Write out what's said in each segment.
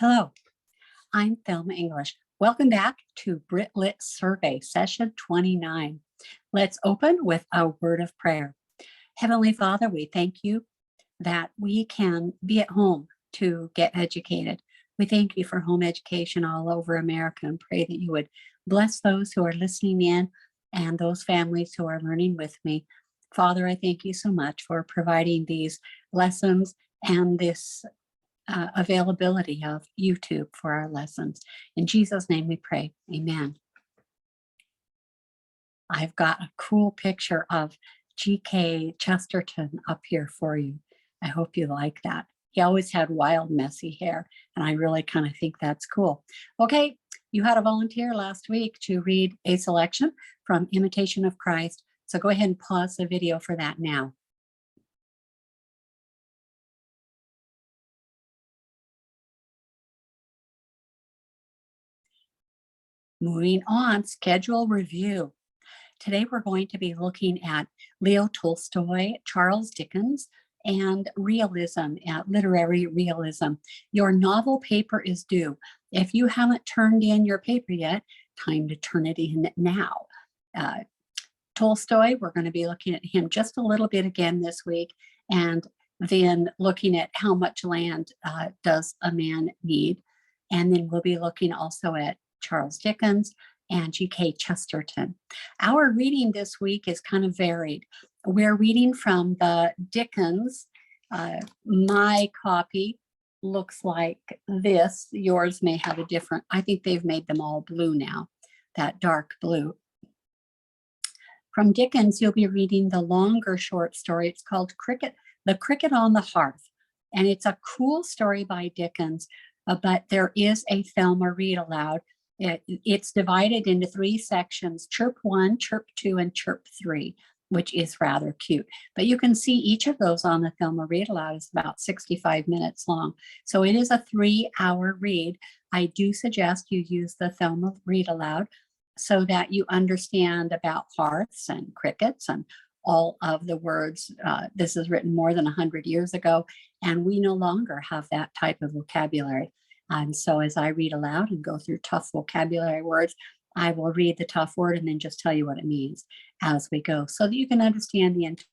Hello, I'm Thelma English. Welcome back to BritLit Survey, session 29. Let's open with a word of prayer. Heavenly Father, we thank you that we can be at home to get educated. We thank you for home education all over America and pray that you would bless those who are listening in and those families who are learning with me. Father, I thank you so much for providing these lessons and this availability of YouTube for our lessons. In Jesus' name we pray, amen. I've got a cool picture of G.K. Chesterton up here for you. I hope you like that. He always had wild, messy hair, and I really kind of think that's cool. Okay, you had a volunteer last week to read a selection from Imitation of Christ, so go ahead and pause the video for that now. Moving on, schedule review. Today we're going to be looking at Leo Tolstoy, Charles Dickens, and realism, literary realism. Your novel paper is due. If you haven't turned in your paper yet, time to turn it in now. Tolstoy, we're going to be looking at him just a little bit again this week, and then looking at how much land does a man need. And then we'll be looking also at Charles Dickens and G.K. Chesterton. Our reading this week is kind of varied. We're reading from the Dickens. My copy looks like this. Yours may have a different, I think they've made them all blue now, that dark blue. From Dickens, you'll be reading the longer short story. It's called The Cricket on the Hearth. And it's a cool story by Dickens, but there is a Thelma read aloud. It's divided into 3 sections, chirp 1, chirp 2, and chirp 3, which is rather cute. But you can see each of those on the Thelma read aloud is about 65 minutes long. So it is a 3-hour read. I do suggest you use the Thelma read aloud so that you understand about hearths and crickets and all of the words. This is written more than 100 years ago, and we no longer have that type of vocabulary. And so as I read aloud and go through tough vocabulary words, I will read the tough word and then just tell you what it means as we go so that you can understand the entire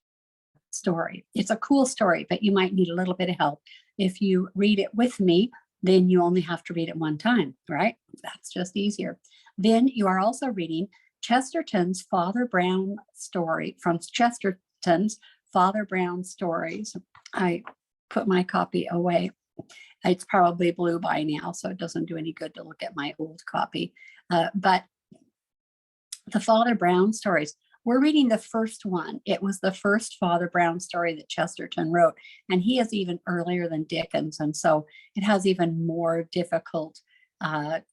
story. It's a cool story, but you might need a little bit of help. If you read it with me, then you only have to read it one time, right? That's just easier. Then you are also reading Chesterton's Father Brown story from Chesterton's Father Brown Stories. I put my copy away. It's probably blue by now, so it doesn't do any good to look at my old copy. But the Father Brown stories, we're reading the first one. It was the first Father Brown story that Chesterton wrote, and he is even earlier than Dickens, and so it has even more difficult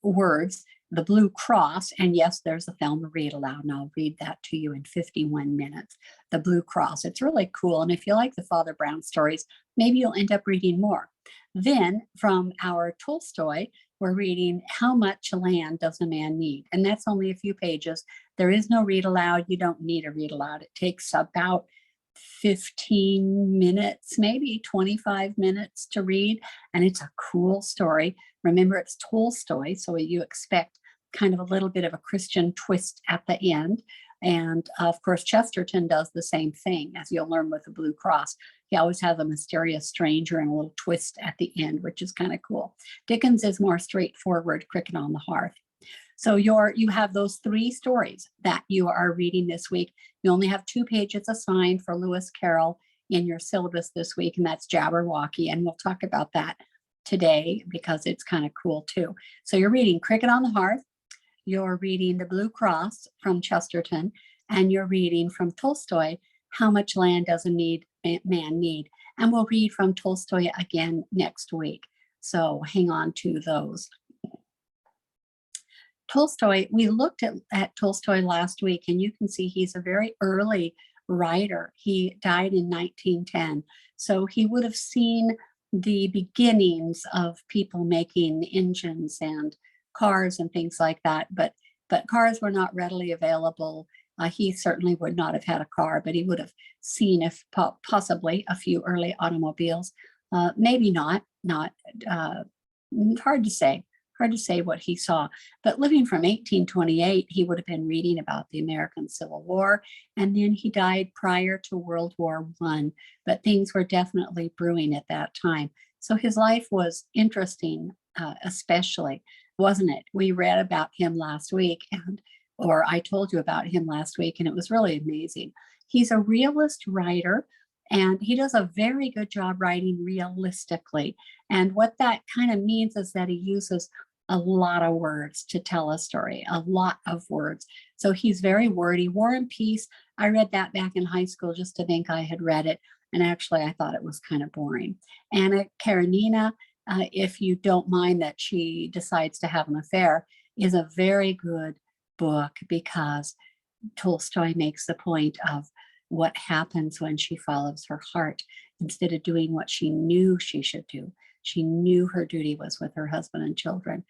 words. The Blue Cross, and yes, there's a Thelma read aloud, and I'll read that to you in 51 minutes. The Blue Cross, it's really cool, and if you like the Father Brown stories, maybe you'll end up reading more. Then from our Tolstoy, we're reading How Much Land Does a Man Need? And that's only a few pages. There is no read aloud. You don't need a read aloud. It takes about 15 minutes, maybe 25 minutes to read. And it's a cool story. Remember, it's Tolstoy, so you expect kind of a little bit of a Christian twist at the end. And of course, Chesterton does the same thing, as you'll learn with the Blue Cross. He always has a mysterious stranger and a little twist at the end, which is kind of cool. Dickens is more straightforward, Cricket on the Hearth. So you have those 3 stories that you are reading this week. You only have 2 pages assigned for Lewis Carroll in your syllabus this week, and that's Jabberwocky. And we'll talk about that today because it's kind of cool too. So you're reading Cricket on the Hearth, you're reading The Blue Cross from Chesterton, and you're reading from Tolstoy, How Much Land Does a Man Need? And we'll read from Tolstoy again next week. So hang on to those. Tolstoy, we looked at Tolstoy last week, and you can see he's a very early writer. He died in 1910. So he would have seen the beginnings of people making engines and cars and things like that, but cars were not readily available. He certainly would not have had a car, but he would have seen if possibly a few early automobiles, maybe not hard to say what he saw. But living from 1828, he would have been reading about the American Civil War, and then he died prior to World War I. But things were definitely brewing at that time. So his life was interesting, especially, wasn't it? We read about him last week, or I told you about him last week, and it was really amazing. He's a realist writer, and he does a very good job writing realistically. And what that kind of means is that he uses a lot of words to tell a story, a lot of words. So he's very wordy. War and Peace, I read that back in high school just to think I had read it. And actually, I thought it was kind of boring. Anna Karenina, if you don't mind that she decides to have an affair, is a very good book because Tolstoy makes the point of what happens when she follows her heart instead of doing what she knew she should do. She knew her duty was with her husband and children,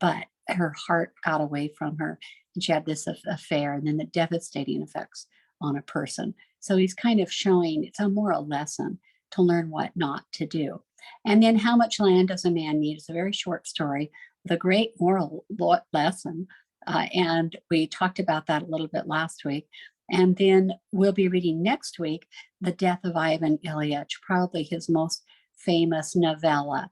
but her heart got away from her and she had this affair, and then the devastating effects on a person. So he's kind of showing it's a moral lesson to learn what not to do. And then How Much Land Does a Man Need? It's a very short story with a great moral lesson. And we talked about that a little bit last week. And then we'll be reading next week The Death of Ivan Ilyich, probably his most famous novella,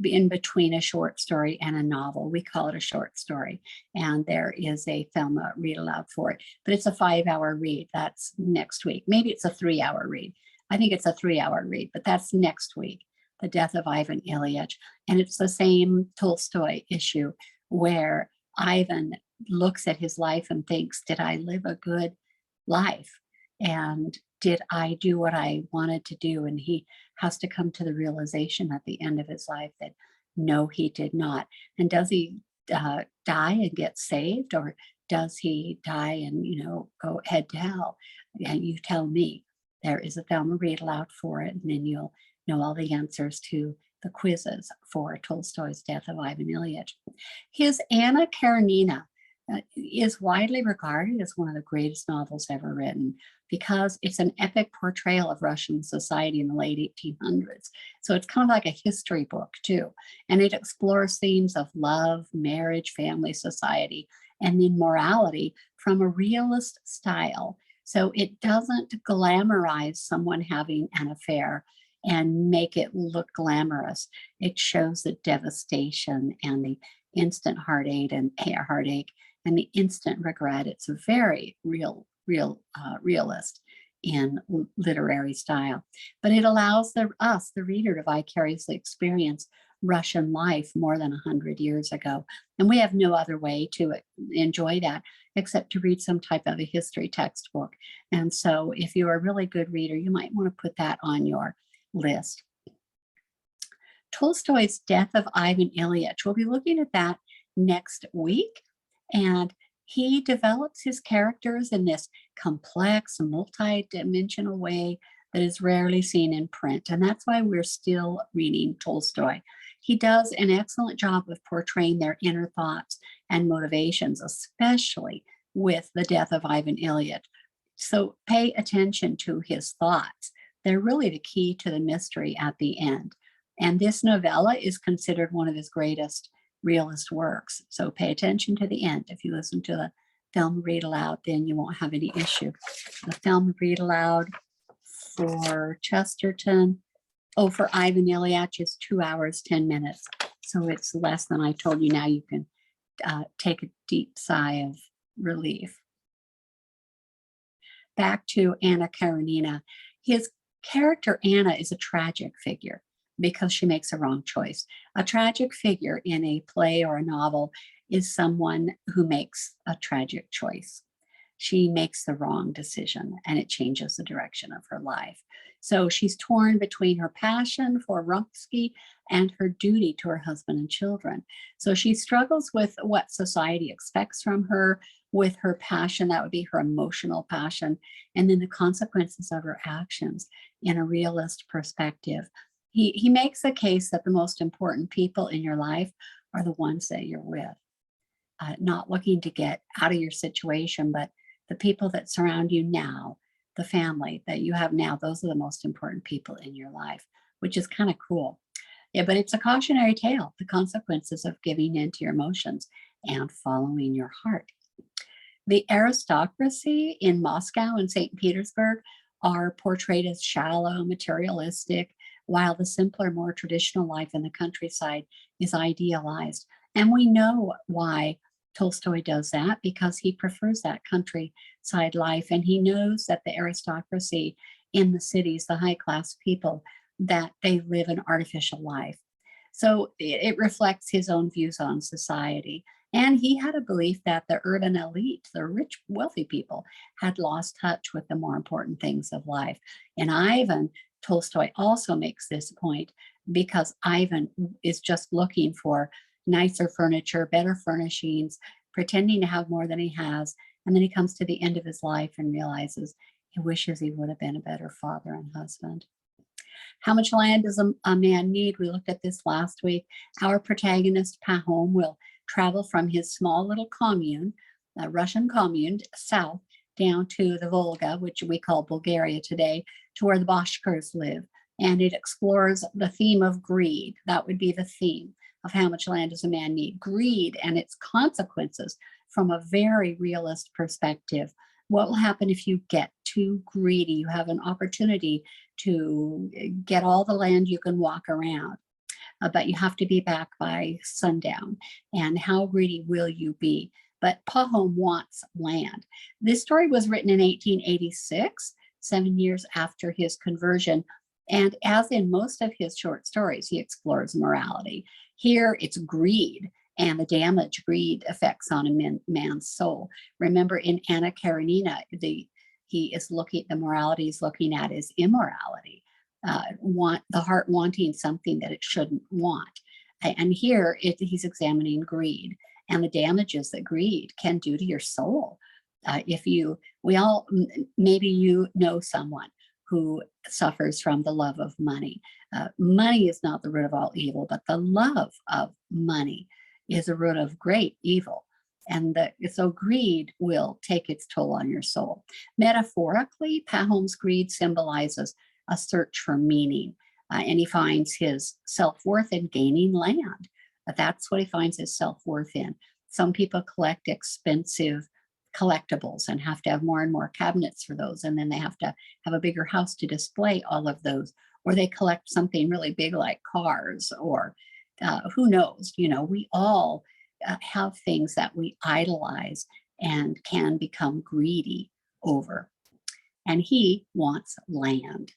in between a short story and a novel. We call it a short story. And there is a Thelma read aloud for it. But it's a 5-hour read. That's next week. Maybe it's a 3-hour read. I think it's a 3-hour read, but that's next week. The Death of Ivan Ilyich. And it's the same Tolstoy issue where Ivan looks at his life and thinks, did I live a good life? And did I do what I wanted to do? And he has to come to the realization at the end of his life that no, he did not. And does he die and get saved, or does he die and, go head to hell? And you tell me. There is a Thelma read aloud for it, and then you'll know all the answers to the quizzes for Tolstoy's Death of Ivan Ilyich. His Anna Karenina is widely regarded as one of the greatest novels ever written because it's an epic portrayal of Russian society in the late 1800s. So it's kind of like a history book too. And it explores themes of love, marriage, family, society, and then morality from a realist style. So it doesn't glamorize someone having an affair and make it look glamorous. It shows the devastation and the instant heartache and the instant regret. It's a very realist in literary style, but it allows us, the reader, to vicariously experience Russian life more than 100 years ago. And we have no other way to enjoy that except to read some type of a history textbook. And so if you're a really good reader, you might want to put that on your list. Tolstoy's Death of Ivan Ilyich, we'll be looking at that next week. And he develops his characters in this complex, multi-dimensional way that is rarely seen in print. And that's why we're still reading Tolstoy. He does an excellent job of portraying their inner thoughts and motivations, especially with The Death of Ivan Ilyich. So pay attention to his thoughts. They're really the key to the mystery at the end. And this novella is considered one of his greatest realist works. So pay attention to the end. If you listen to the Thelma read aloud, then you won't have any issue. The Thelma read aloud for Chesterton, for Ivan Ilyich is 2 hours, 10 minutes. So it's less than I told you. Now you can take a deep sigh of relief. Back to Anna Karenina. His character, Anna, is a tragic figure because she makes a wrong choice. A tragic figure in a play or a novel is someone who makes a tragic choice. She makes the wrong decision and it changes the direction of her life. So she's torn between her passion for Rumsky and her duty to her husband and children. So she struggles with what society expects from her, with her passion, that would be her emotional passion, and then the consequences of her actions in a realist perspective. He makes a case that the most important people in your life are the ones that you're with, not looking to get out of your situation, but the people that surround you now, the family that you have now, those are the most important people in your life, which is kind of cool. Yeah, but it's a cautionary tale, the consequences of giving in to your emotions and following your heart. The aristocracy in Moscow and St. Petersburg are portrayed as shallow, materialistic, while the simpler, more traditional life in the countryside is idealized. And we know why Tolstoy does that, because he prefers that countryside life. And he knows that the aristocracy in the cities, the high class people, that they live an artificial life. So it reflects his own views on society. And he had a belief that the urban elite, the rich, wealthy people, had lost touch with the more important things of life. And Ivan, Tolstoy also makes this point because Ivan is just looking for nicer furniture, better furnishings, pretending to have more than he has. And then he comes to the end of his life and realizes he wishes he would have been a better father and husband. How much land does a man need? We looked at this last week. Our protagonist, Pahom, will travel from his small little commune, a Russian commune, south down to the Volga, which we call Bulgaria today, to where the Bashkirs live. And it explores the theme of greed. That would be the theme of how much land does a man need. Greed and its consequences from a very realist perspective. What will happen if you get too greedy? You have an opportunity to get all the land you can walk around, but you have to be back by sundown. And how greedy will you be? But Pahom wants land. This story was written in 1886, 7 years after his conversion. And as in most of his short stories, he explores morality. Here it's greed and the damage greed affects on a man's soul. Remember, in Anna Karenina, the morality he's looking at is immorality, the heart wanting something that it shouldn't want. And here he's examining greed and the damages that greed can do to your soul. Maybe you know someone who suffers from the love of money. Money is not the root of all evil, but the love of money is a root of great evil. And so greed will take its toll on your soul. Metaphorically, Pahom's greed symbolizes a search for meaning, and he finds his self-worth in gaining land. That's what he finds his self-worth in. Some people collect expensive collectibles and have to have more and more cabinets for those, and then they have to have a bigger house to display all of those, or they collect something really big like cars, or who knows, we all have things that we idolize and can become greedy over. And he wants land.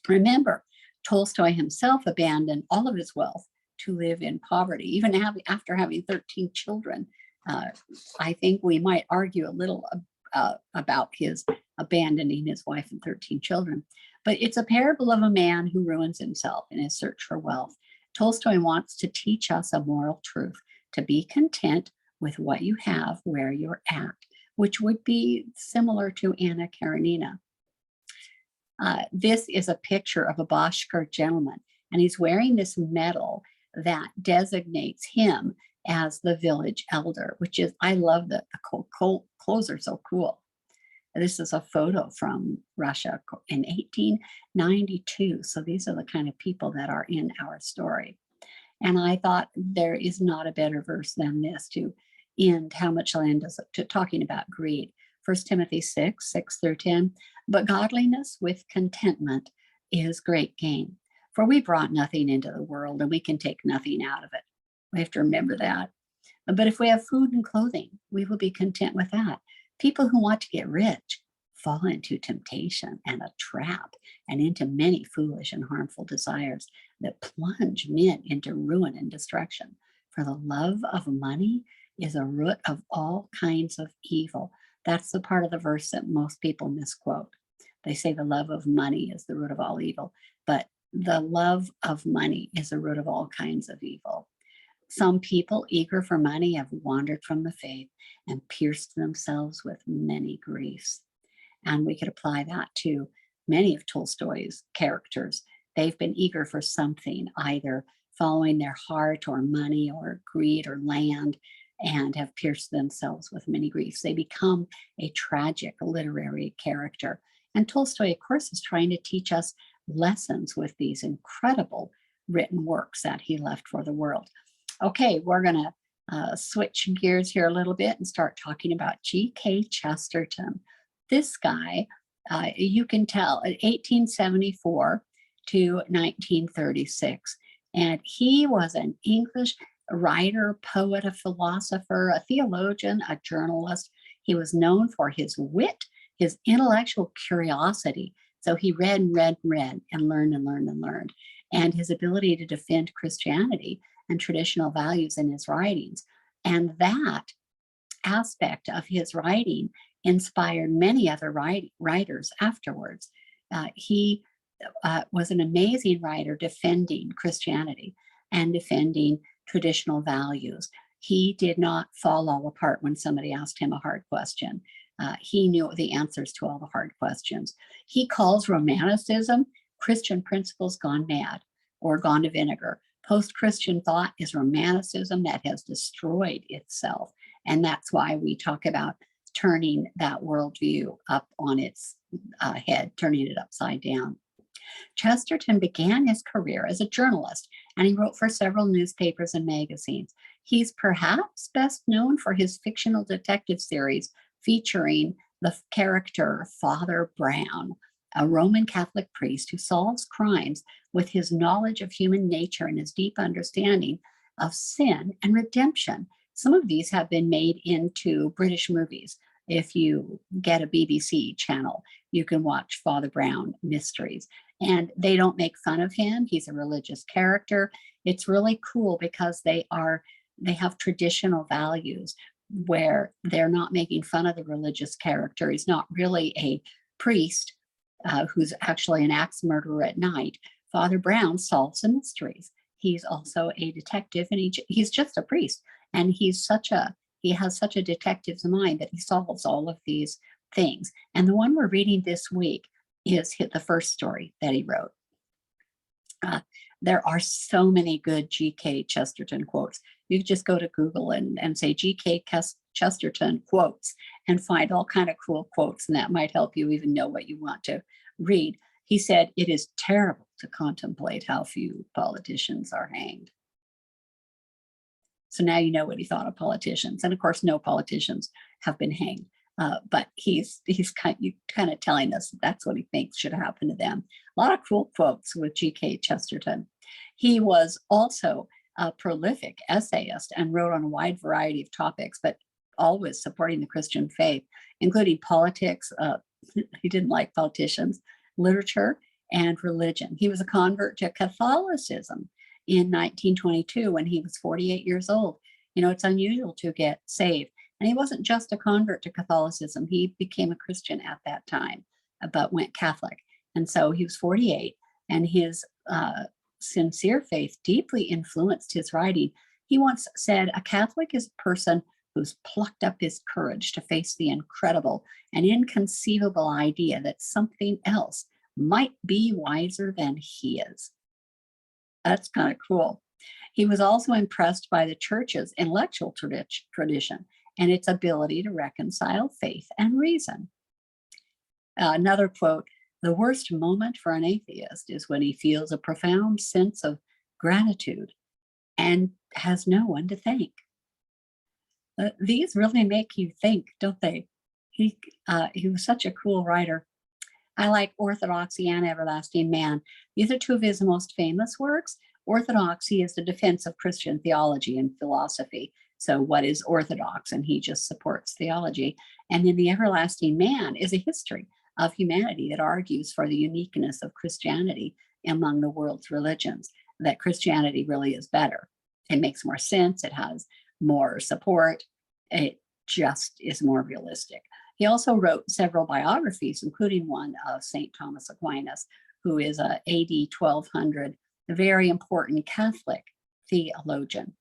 Remember, Tolstoy himself abandoned all of his wealth to live in poverty, even after having 13 children. I think we might argue a little about his abandoning his wife and 13 children. But it's a parable of a man who ruins himself in his search for wealth. Tolstoy wants to teach us a moral truth, to be content with what you have where you're at, which would be similar to Anna Karenina. This is a picture of a Bashkir gentleman, and he's wearing this medal that designates him as the village elder, which is, I love that the clothes are so cool. This is a photo from Russia in 1892. So these are the kind of people that are in our story. And I thought there is not a better verse than this to end how much land is talking about greed. 1 Timothy 6:6-10. But godliness with contentment is great gain. For we brought nothing into the world and we can take nothing out of it. We have to remember that. But if we have food and clothing, we will be content with that. People who want to get rich fall into temptation and a trap and into many foolish and harmful desires that plunge men into ruin and destruction. For the love of money is a root of all kinds of evil. That's the part of the verse that most people misquote. They say the love of money is the root of all evil, but the love of money is the root of all kinds of evil. Some people eager for money have wandered from the faith and pierced themselves with many griefs. And we could apply that to many of Tolstoy's characters. They've been eager for something, either following their heart or money or greed or land, and have pierced themselves with many griefs. They become a tragic literary character. And Tolstoy, of course, is trying to teach us lessons with these incredible written works that he left for the world. Okay, we're going to switch gears here a little bit and start talking about G.K. Chesterton. This guy, you can tell, 1874 to 1936. And he was an English writer, poet, a philosopher, a theologian, a journalist. He was known for his wit, his intellectual curiosity. So he read and read and read and learned and learned and learned. And his ability to defend Christianity and traditional values in his writings. And that aspect of his writing inspired many other writers afterwards. He was an amazing writer defending Christianity and defending traditional values. He did not fall all apart when somebody asked him a hard question. He knew the answers to all the hard questions. He calls Romanticism Christian principles gone mad or gone to vinegar. Post-Christian thought is Romanticism that has destroyed itself. And that's why we talk about turning that worldview up on its head, turning it upside down. Chesterton began his career as a journalist, and he wrote for several newspapers and magazines. He's perhaps best known for his fictional detective series featuring the character Father Brown, a Roman Catholic priest who solves crimes with his knowledge of human nature and his deep understanding of sin and redemption. Some of these have been made into British movies. If you get a BBC channel, you can watch Father Brown Mysteries. And they don't make fun of him. He's a religious character. It's really cool because they have traditional values where they're not making fun of the religious character. He's not really a priest who's actually an axe murderer at night. Father Brown solves the mysteries. He's also a detective, and he's just a priest. And he has such a detective's mind that he solves all of these things. And the one we're reading this week is the first story that he wrote. There are so many good G.K. Chesterton quotes. You just go to Google and say G.K. Chesterton quotes and find all kind of cool quotes, and that might help you even know what you want to read. He said, "It is terrible to contemplate how few politicians are hanged." So now you know what he thought of politicians. And of course, no politicians have been hanged. But he's kind of telling us that's what he thinks should happen to them. A lot of cool quotes with G.K. Chesterton. He was also a prolific essayist and wrote on a wide variety of topics, but always supporting the Christian faith, including politics. He didn't like politicians, literature, and religion. He was a convert to Catholicism in 1922 when he was 48 years old. You know, it's unusual to get saved. And he wasn't just a convert to Catholicism. He became a Christian at that time, but went Catholic. And so he was 48, and his sincere faith deeply influenced his writing. He once said, "A Catholic is a person who's plucked up his courage to face the incredible and inconceivable idea that something else might be wiser than he is." That's kind of cool. He was also impressed by the church's intellectual tradition and its ability to reconcile faith and reason. Another quote, "The worst moment for an atheist is when he feels a profound sense of gratitude and has no one to thank." These really make you think, don't they? He was such a cool writer. I like Orthodoxy and Everlasting Man. These are two of his most famous works. Orthodoxy is the defense of Christian theology and philosophy. So what is orthodox? And he just supports theology. And then The Everlasting Man is a history of humanity that argues for the uniqueness of Christianity among the world's religions, that Christianity really is better. It makes more sense. It has more support. It just is more realistic. He also wrote several biographies, including one of St. Thomas Aquinas, who is a AD 1200, a very important Catholic theologian.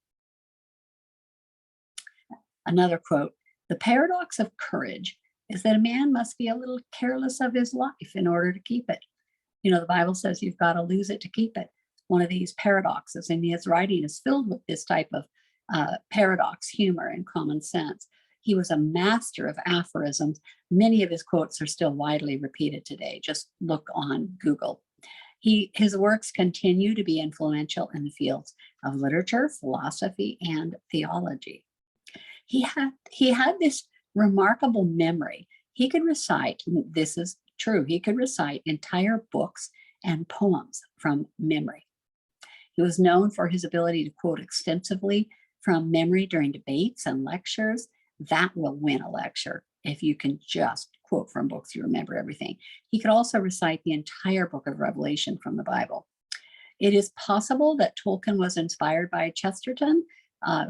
Another quote, "The paradox of courage is that a man must be a little careless of his life in order to keep it." You know, the Bible says you've got to lose it to keep it. One of these paradoxes, and his writing is filled with this type of paradox, humor, and common sense. He was a master of aphorisms. Many of his quotes are still widely repeated today. Just look on Google. His works continue to be influential in the fields of literature, philosophy, and theology. He had this remarkable memory. He could recite, this is true, he could recite entire books and poems from memory. He was known for his ability to quote extensively from memory during debates and lectures. That will win a lecture if you can just quote from books, you remember everything. He could also recite the entire book of Revelation from the Bible. It is possible that Tolkien was inspired by Chesterton,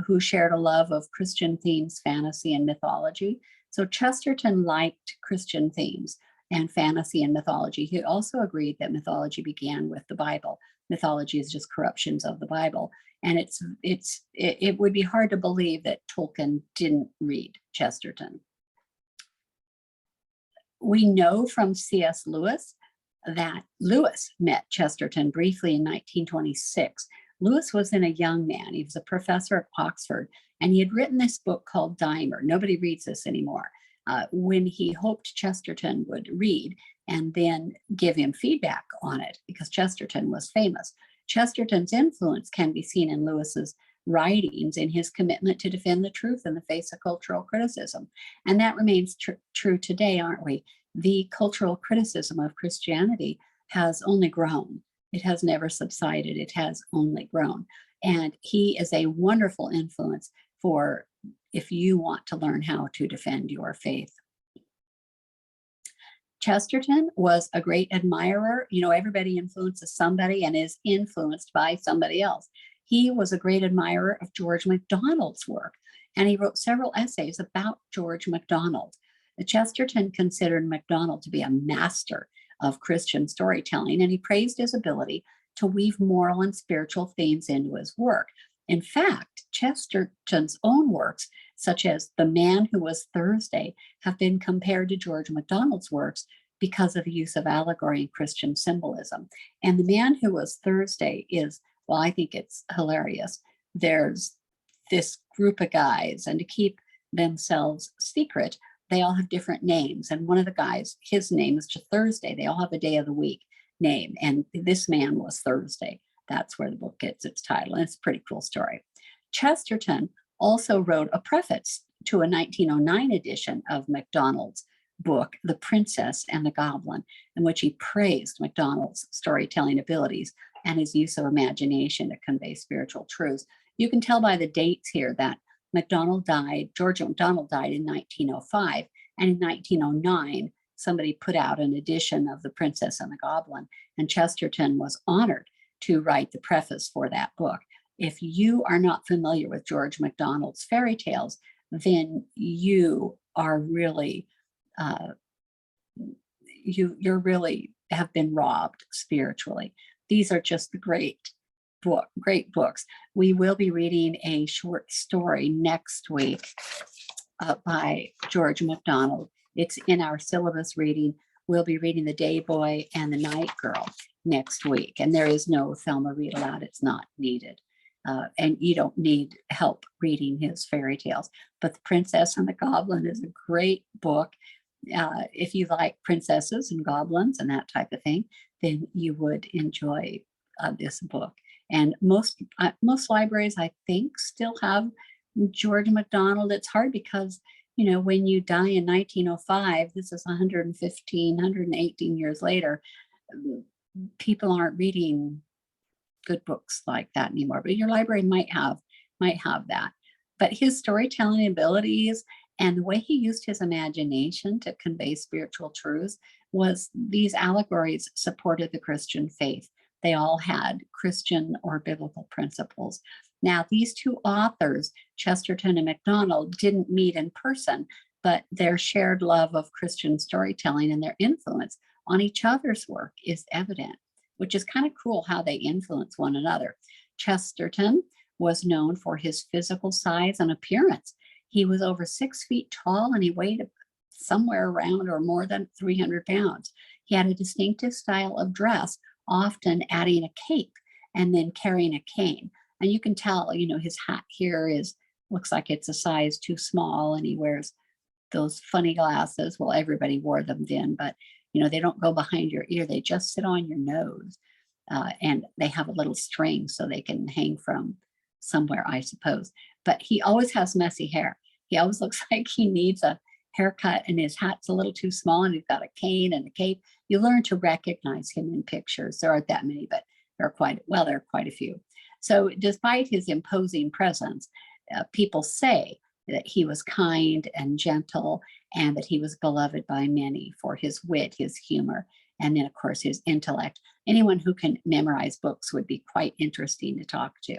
who shared a love of Christian themes, fantasy, and mythology. So Chesterton liked Christian themes and fantasy and mythology. He also agreed that mythology began with the Bible. Mythology is just corruptions of the Bible. And it would be hard to believe that Tolkien didn't read Chesterton. We know from C.S. Lewis that Lewis met Chesterton briefly in 1926. Lewis was then a young man. He was a professor at Oxford, and he had written this book called Dimer. Nobody reads this anymore. When he hoped Chesterton would read and then give him feedback on it, because Chesterton was famous. Chesterton's influence can be seen in Lewis's writings in his commitment to defend the truth in the face of cultural criticism. And that remains true today, aren't we? The cultural criticism of Christianity has only grown. It has never subsided. It has only grown. And he is a wonderful influence for if you want to learn how to defend your faith. Chesterton was a great admirer. You know, everybody influences somebody and is influenced by somebody else. He was a great admirer of George MacDonald's work, and he wrote several essays about George MacDonald. Chesterton considered MacDonald to be a master of Christian storytelling, and he praised his ability to weave moral and spiritual themes into his work. In fact, Chesterton's own works, such as The Man Who Was Thursday, have been compared to George MacDonald's works because of the use of allegory and Christian symbolism. And The Man Who Was Thursday is, well, I think it's hilarious. There's this group of guys, and to keep themselves secret, they all have different names. And one of the guys, his name is just Thursday. They all have a day of the week name. And this man was Thursday. That's where the book gets its title. And it's a pretty cool story. Chesterton also wrote a preface to a 1909 edition of MacDonald's book, The Princess and the Goblin, in which he praised MacDonald's storytelling abilities and his use of imagination to convey spiritual truths. You can tell by the dates here that George MacDonald died in 1905, and in 1909, somebody put out an edition of The Princess and the Goblin, and Chesterton was honored to write the preface for that book. If you are not familiar with George MacDonald's fairy tales, then you are really, you're really have been robbed spiritually. These are just great books. We will be reading a short story next week by George MacDonald. It's in our syllabus reading. We'll be reading The Day Boy and The Night Girl next week. And there is no Thelma read aloud. It's not needed. And you don't need help reading his fairy tales. But The Princess and the Goblin is a great book. If you like princesses and goblins and that type of thing, then you would enjoy this book. And most libraries, I think, still have George MacDonald. It's hard because, you know, when you die in 1905, this is 118 years later, people aren't reading good books like that anymore. But your library might have that. But his storytelling abilities and the way he used his imagination to convey spiritual truths was these allegories supported the Christian faith. They all had Christian or biblical principles. Now, these two authors, Chesterton and MacDonald, didn't meet in person, but their shared love of Christian storytelling and their influence on each other's work is evident, which is kind of cool how they influence one another. Chesterton was known for his physical size and appearance. He was over 6 feet tall, and he weighed somewhere around or more than 300 pounds. He had a distinctive style of dress, often adding a cape and then carrying a cane. And you can tell, you know, his hat here looks like it's a size too small, and he wears those funny glasses. Well, everybody wore them then, but you know, they don't go behind your ear. They just sit on your nose. and they have a little string so they can hang from somewhere, I suppose. But he always has messy hair. He always looks like he needs a haircut, and his hat's a little too small, and he's got a cane and a cape. You learn to recognize him in pictures. There aren't that many, but there are quite a few. So despite his imposing presence, people say that he was kind and gentle, and that he was beloved by many for his wit, his humor, and then, of course, his intellect. Anyone who can memorize books would be quite interesting to talk to.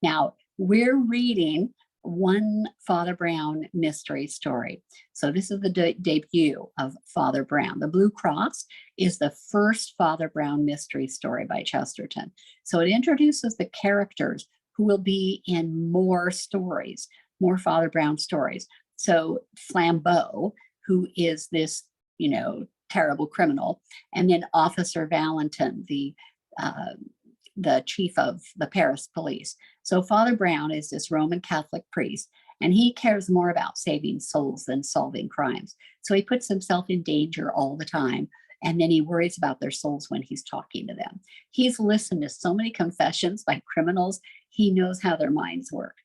Now, we're reading one Father Brown mystery story. So this is the debut of Father Brown. The Blue Cross is the first Father Brown mystery story by Chesterton. So it introduces the characters who will be in more stories, more Father Brown stories. So Flambeau, who is this, terrible criminal, and then Officer Valentin, the chief of the Paris police. So Father Brown is this Roman Catholic priest, and he cares more about saving souls than solving crimes. So he puts himself in danger all the time, and then he worries about their souls when he's talking to them. He's listened to so many confessions by criminals, he knows how their minds work.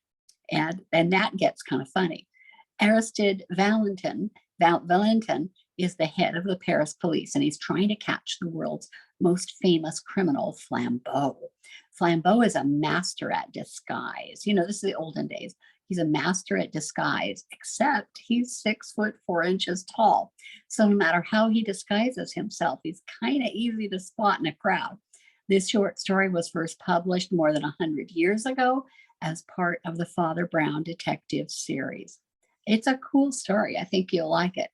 And that gets kind of funny. Arrested Valentin is the head of the Paris police, and he's trying to catch the world's most famous criminal, Flambeau. Flambeau is a master at disguise. This is the olden days. He's a master at disguise, except he's 6'4" tall. So no matter how he disguises himself, he's kind of easy to spot in a crowd. This short story was first published more than 100 years ago as part of the Father Brown detective series. It's a cool story. I think you'll like it.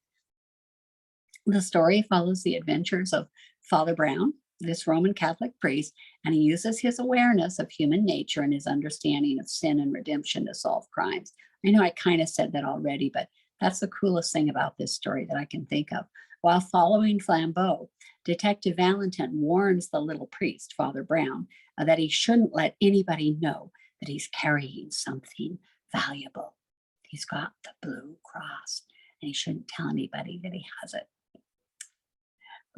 The story follows the adventures of Father Brown, this Roman Catholic priest, and he uses his awareness of human nature and his understanding of sin and redemption to solve crimes. I know I kind of said that already, but that's the coolest thing about this story that I can think of. While following Flambeau, Detective Valentin warns the little priest, Father Brown, that he shouldn't let anybody know that he's carrying something valuable. He's got the Blue Cross, and he shouldn't tell anybody that he has it.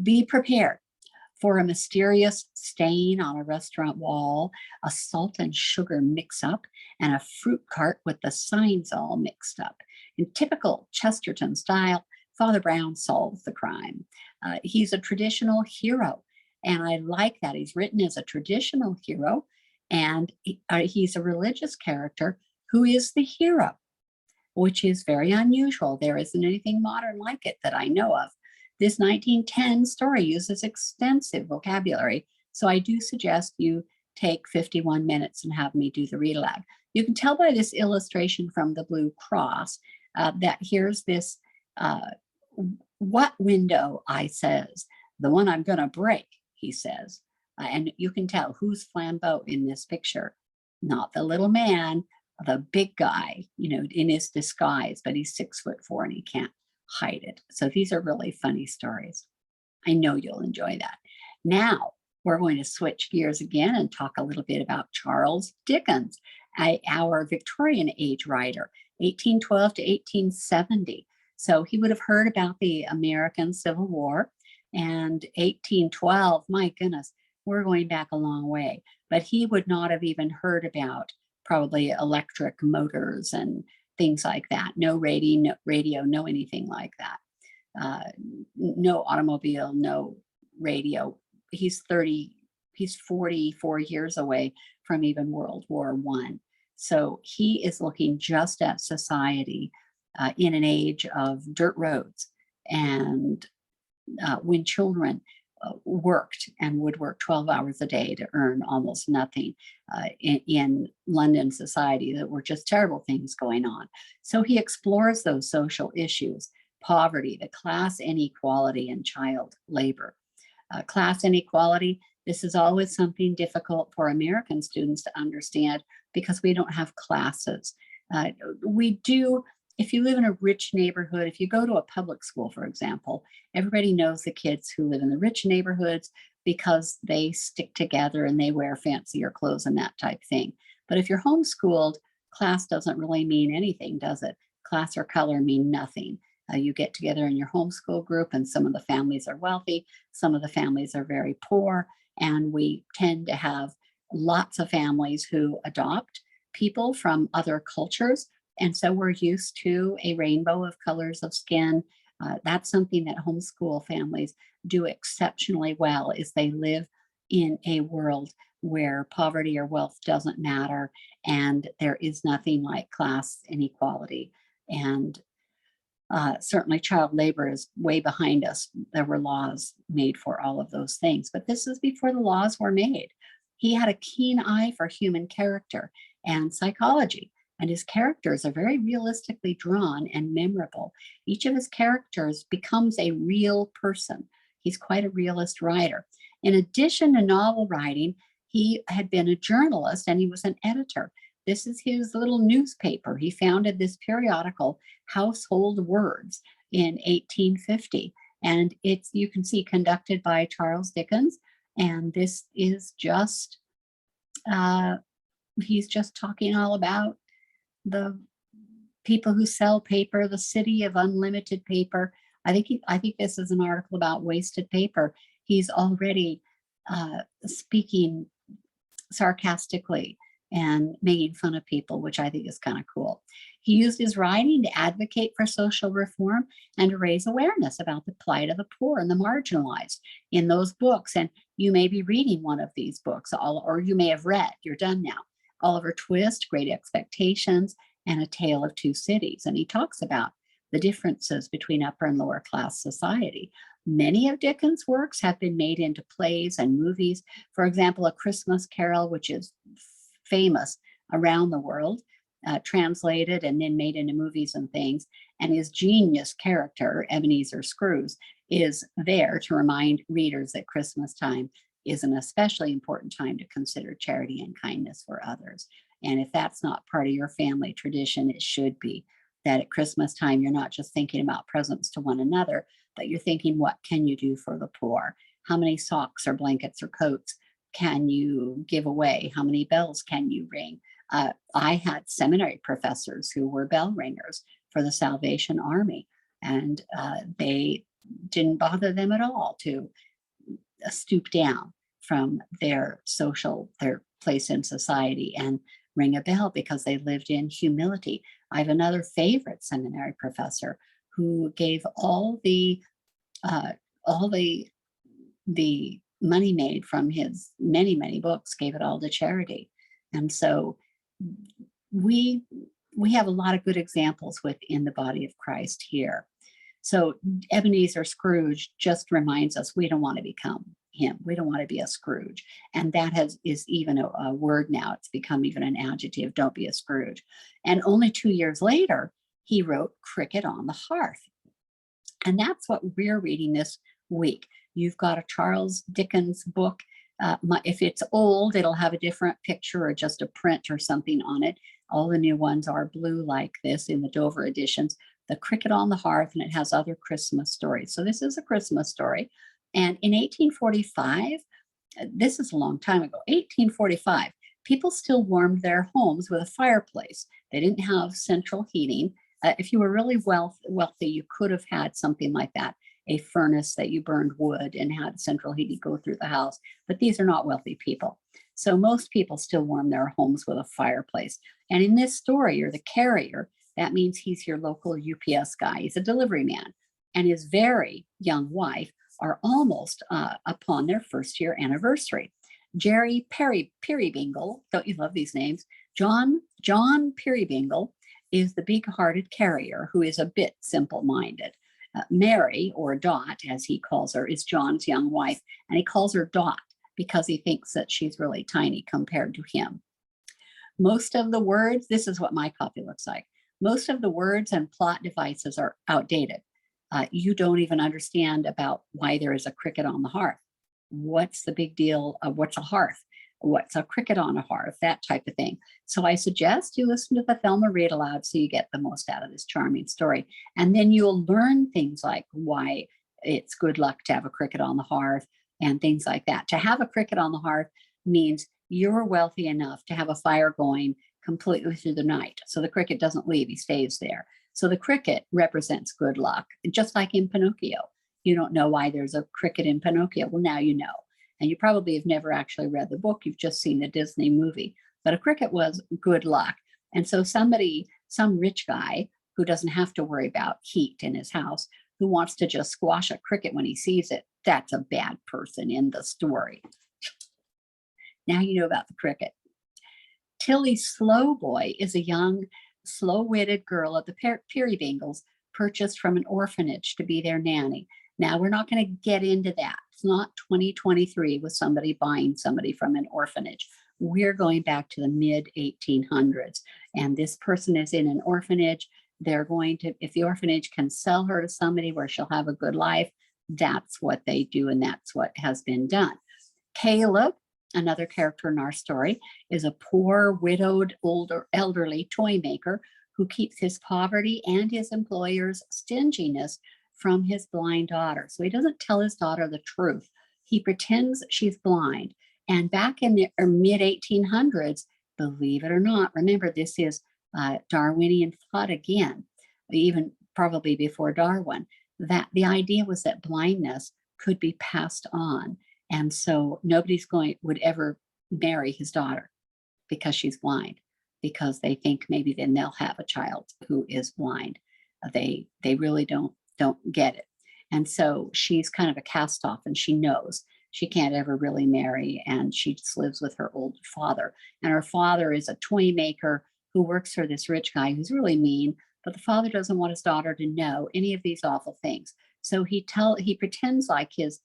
Be prepared for a mysterious stain on a restaurant wall, a salt and sugar mix-up, and a fruit cart with the signs all mixed up. In typical Chesterton style, Father Brown solves the crime. He's a traditional hero, and I like that. He's written as a traditional hero, and he's a religious character who is the hero, which is very unusual. There isn't anything modern like it that I know of. This 1910 story uses extensive vocabulary, so I do suggest you take 51 minutes and have me do the read aloud. You can tell by this illustration from the Blue Cross that here's this, what window, I says, the one I'm gonna break, he says. And you can tell who's Flambeau in this picture. Not the little man, the big guy, in his disguise, but he's 6'4" and he can't hide it. So these are really funny stories. I know you'll enjoy that. Now we're going to switch gears again and talk a little bit about Charles Dickens, our Victorian age writer, 1812 to 1870. So he would have heard about the American Civil War, and 1812, my goodness, we're going back a long way, but he would not have even heard about probably electric motors and things like that. No radio, no anything like that. No automobile, no radio. He's 44 years away from even World War I. So he is looking just at society in an age of dirt roads, and when children worked and would work 12 hours a day to earn almost nothing in London society. That were just terrible things going on. So he explores those social issues, poverty, the class inequality, and child labor. Class inequality, this is always something difficult for American students to understand because we don't have classes. We do. If you live in a rich neighborhood, if you go to a public school, for example, everybody knows the kids who live in the rich neighborhoods because they stick together and they wear fancier clothes and that type thing. But if you're homeschooled, class doesn't really mean anything, does it? Class or color mean nothing. You get together in your homeschool group, and some of the families are wealthy, some of the families are very poor, And we tend to have lots of families who adopt people from other cultures. And so we're used to a rainbow of colors of skin. That's something that homeschool families do exceptionally well, is they live in a world where poverty or wealth doesn't matter, and there is nothing like class inequality. And certainly child labor is way behind us. There were laws made for all of those things, but this is before the laws were made. He had a keen eye for human character and psychology, and his characters are very realistically drawn and memorable. Each of his characters becomes a real person. He's quite a realist writer. In addition to novel writing, he had been a journalist and he was an editor. This is his little newspaper. He founded this periodical, Household Words, in 1850. And it's, you can see, conducted by Charles Dickens. And this is just, he's just talking all about the people who sell paper, the city of unlimited paper. I think this is an article about wasted paper. He's already speaking sarcastically and making fun of people, which I think is kind of cool. He used his writing to advocate for social reform and to raise awareness about the plight of the poor and the marginalized in those books. And you may be reading one of these books, or you may have read, you're done now, Oliver Twist, Great Expectations, and A Tale of Two Cities. And he talks about the differences between upper and lower class society. Many of Dickens' works have been made into plays and movies. For example, A Christmas Carol, which is famous around the world, translated and then made into movies and things. And his genius character, Ebenezer Scrooge, is there to remind readers that Christmas time is an especially important time to consider charity and kindness for others. And if that's not part of your family tradition, it should be. That at Christmas time, you're not just thinking about presents to one another, but you're thinking, what can you do for the poor? How many socks or blankets or coats can you give away? How many bells can you ring? I had seminary professors who were bell ringers for the Salvation Army, and they didn't bother them at all to stoop down from their place in society and ring a bell, because they lived in humility. I have another favorite seminary professor who gave all the money made from his many books, gave it all to charity. And so we have a lot of good examples within the body of Christ here. So Ebenezer Scrooge just reminds us we don't want to become him. We don't want to be a Scrooge. And that is even a word now. It's become even an adjective. Don't be a Scrooge. And only 2 years later, he wrote Cricket on the Hearth. And that's what we're reading this week. You've got a Charles Dickens book. If it's old, it'll have a different picture or just a print or something on it. All the new ones are blue like this in the Dover editions. The Cricket on the Hearth, and it has other Christmas stories. So this is a Christmas story. And in 1845, this is a long time ago, 1845, people still warmed their homes with a fireplace. They didn't have central heating. If you were really wealthy, you could have had something like that, a furnace that you burned wood and had central heating go through the house. But these are not wealthy people. So most people still warm their homes with a fireplace. And in this story, you're the carrier. That means he's your local UPS guy. He's a delivery man. And his very young wife are almost upon their first year anniversary. Jerry Peerybingle, don't you love these names? John Peerybingle is the big-hearted carrier who is a bit simple-minded. Mary, or Dot, as he calls her, is John's young wife, and he calls her Dot because he thinks that she's really tiny compared to him. Most of the words, this is what my copy looks like. Most of the words and plot devices are outdated. You don't even understand about why there is a cricket on the hearth. What's the big deal of what's a hearth? What's a cricket on a hearth? That type of thing. So I suggest you listen to the Thelma read-aloud so you get the most out of this charming story. And then you'll learn things like why it's good luck to have a cricket on the hearth and things like that. To have a cricket on the hearth means you're wealthy enough to have a fire going completely through the night. So the cricket doesn't leave, he stays there. So the cricket represents good luck, just like in Pinocchio. You don't know why there's a cricket in Pinocchio. Well, now you know. And you probably have never actually read the book. You've just seen the Disney movie. But a cricket was good luck. And so some rich guy who doesn't have to worry about heat in his house, who wants to just squash a cricket when he sees it, that's a bad person in the story. Now you know about the cricket. Tilly Slowboy is a young, slow-witted girl of the Peerybingles, purchased from an orphanage to be their nanny. Now, we're not going to get into that. It's not 2023 with somebody buying somebody from an orphanage. We're going back to the mid-1800s. And this person is in an orphanage. They're going to, if the orphanage can sell her to somebody where she'll have a good life, that's what they do, and that's what has been done. Caleb, another character in our story, is a poor, widowed, elderly toy maker who keeps his poverty and his employer's stinginess from his blind daughter. So he doesn't tell his daughter the truth. He pretends she's blind. And back in the mid-1800s, believe it or not, remember this is Darwinian thought again, even probably before Darwin, that the idea was that blindness could be passed on. And so nobody's would ever marry his daughter because she's blind, because they think maybe then they'll have a child who is blind. They really don't get it. And so she's kind of a cast off, and she knows she can't ever really marry, and she just lives with her old father. And her father is a toy maker who works for this rich guy who's really mean, but the father doesn't want his daughter to know any of these awful things. So he pretends like his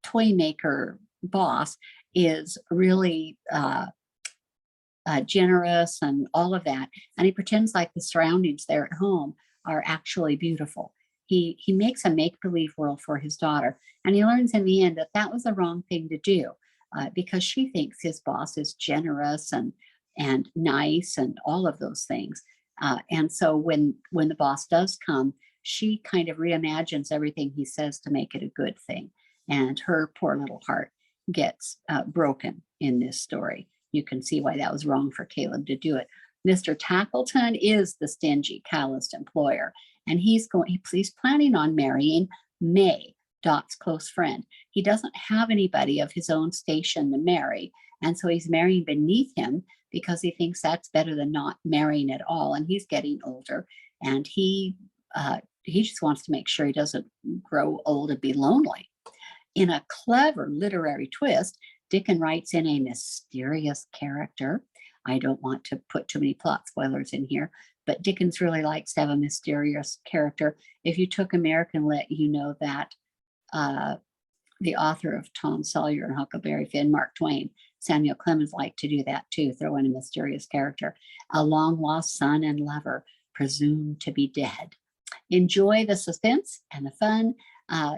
toy maker boss is really generous and all of that. And he pretends like the surroundings there at home are actually beautiful. He makes a make-believe world for his daughter. And he learns in the end that that was the wrong thing to do because she thinks his boss is generous and nice and all of those things. And so when the boss does come, she kind of reimagines everything he says to make it a good thing. And her poor little heart gets broken in this story. You can see why that was wrong for Caleb to do it. Mr. Tackleton is the stingy, calloused employer, and he's planning on marrying May, Dot's close friend. He doesn't have anybody of his own station to marry, and so he's marrying beneath him because he thinks that's better than not marrying at all. And he's getting older, and he just wants to make sure he doesn't grow old and be lonely. In a clever literary twist, Dickens writes in a mysterious character. I don't want to put too many plot spoilers in here, but Dickens really likes to have a mysterious character. If you took American Lit, you know that the author of Tom Sawyer and Huckleberry Finn, Mark Twain, Samuel Clemens, liked to do that too, throw in a mysterious character. A long lost son and lover presumed to be dead. Enjoy the suspense and the fun.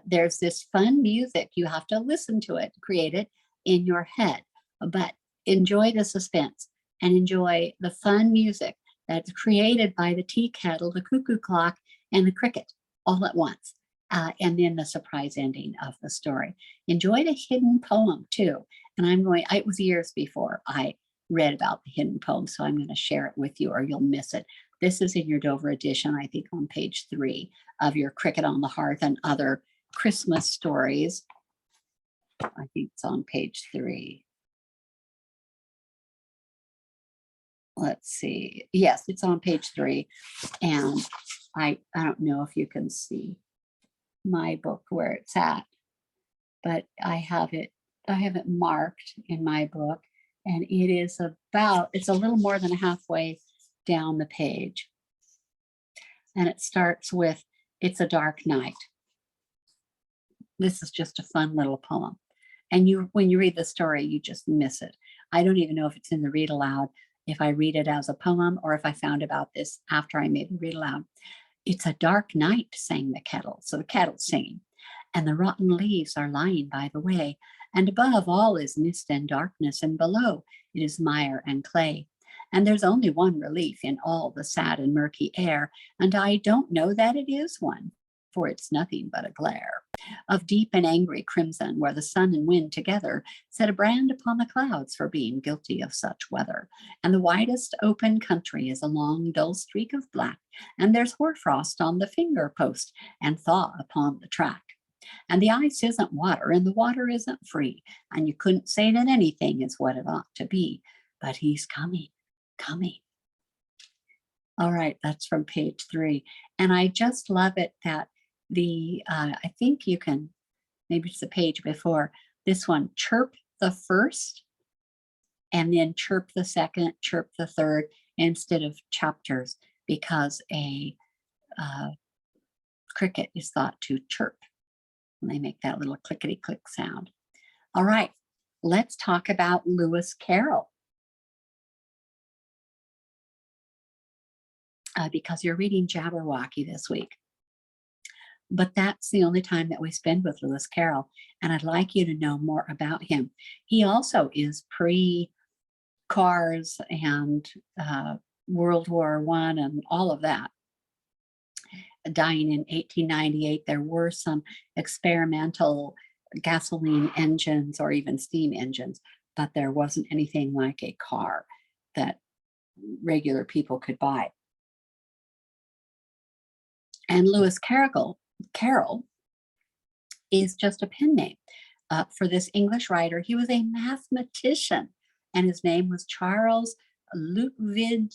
There's this fun music. You have to listen to it, create it in your head, but enjoy the suspense and enjoy the fun music that's created by the tea kettle, the cuckoo clock, and the cricket all at once. And then the surprise ending of the story. Enjoy the hidden poem too. And it was years before I read about the hidden poem, so I'm going to share it with you or you'll miss it. This is in your Dover edition, I think on page 3 of your Cricket on the Hearth and Other Christmas Stories. I think it's on page 3. Let's see. Yes, it's on page 3. And I don't know if you can see my book where it's at, but I have it marked in my book, and it's a little more than halfway down the page. And it starts with, "It's a dark night." This is just a fun little poem. And when you read the story, you just miss it. I don't even know if it's in the read aloud, if I read it as a poem or if I found about this after I made the read aloud. "It's a dark night," sang the kettle. So the kettle's singing. "And the rotten leaves are lying by the way. And above all is mist and darkness, and below it is mire and clay. And there's only one relief in all the sad and murky air, and I don't know that it is one, for it's nothing but a glare of deep and angry crimson, where the sun and wind together set a brand upon the clouds for being guilty of such weather. And the widest open country is a long dull streak of black, and there's hoarfrost on the finger post and thaw upon the track. And the ice isn't water, and the water isn't free. And you couldn't say that anything is what it ought to be, but he's coming, coming. All right, that's from page 3. And I just love it that I think you can, maybe it's the page before, this one, chirp the first, and then chirp the second, chirp the third, instead of chapters, because a cricket is thought to chirp when they make that little clickety click sound. All right, let's talk about Lewis Carroll. Because you're reading Jabberwocky this week. But that's the only time that we spend with Lewis Carroll, and I'd like you to know more about him. He also is pre-cars and World War I and all of that. Dying in 1898, there were some experimental gasoline engines or even steam engines, but there wasn't anything like a car that regular people could buy. And Lewis Carroll is just a pen name for this English writer. He was a mathematician, and his name was Charles Ludwig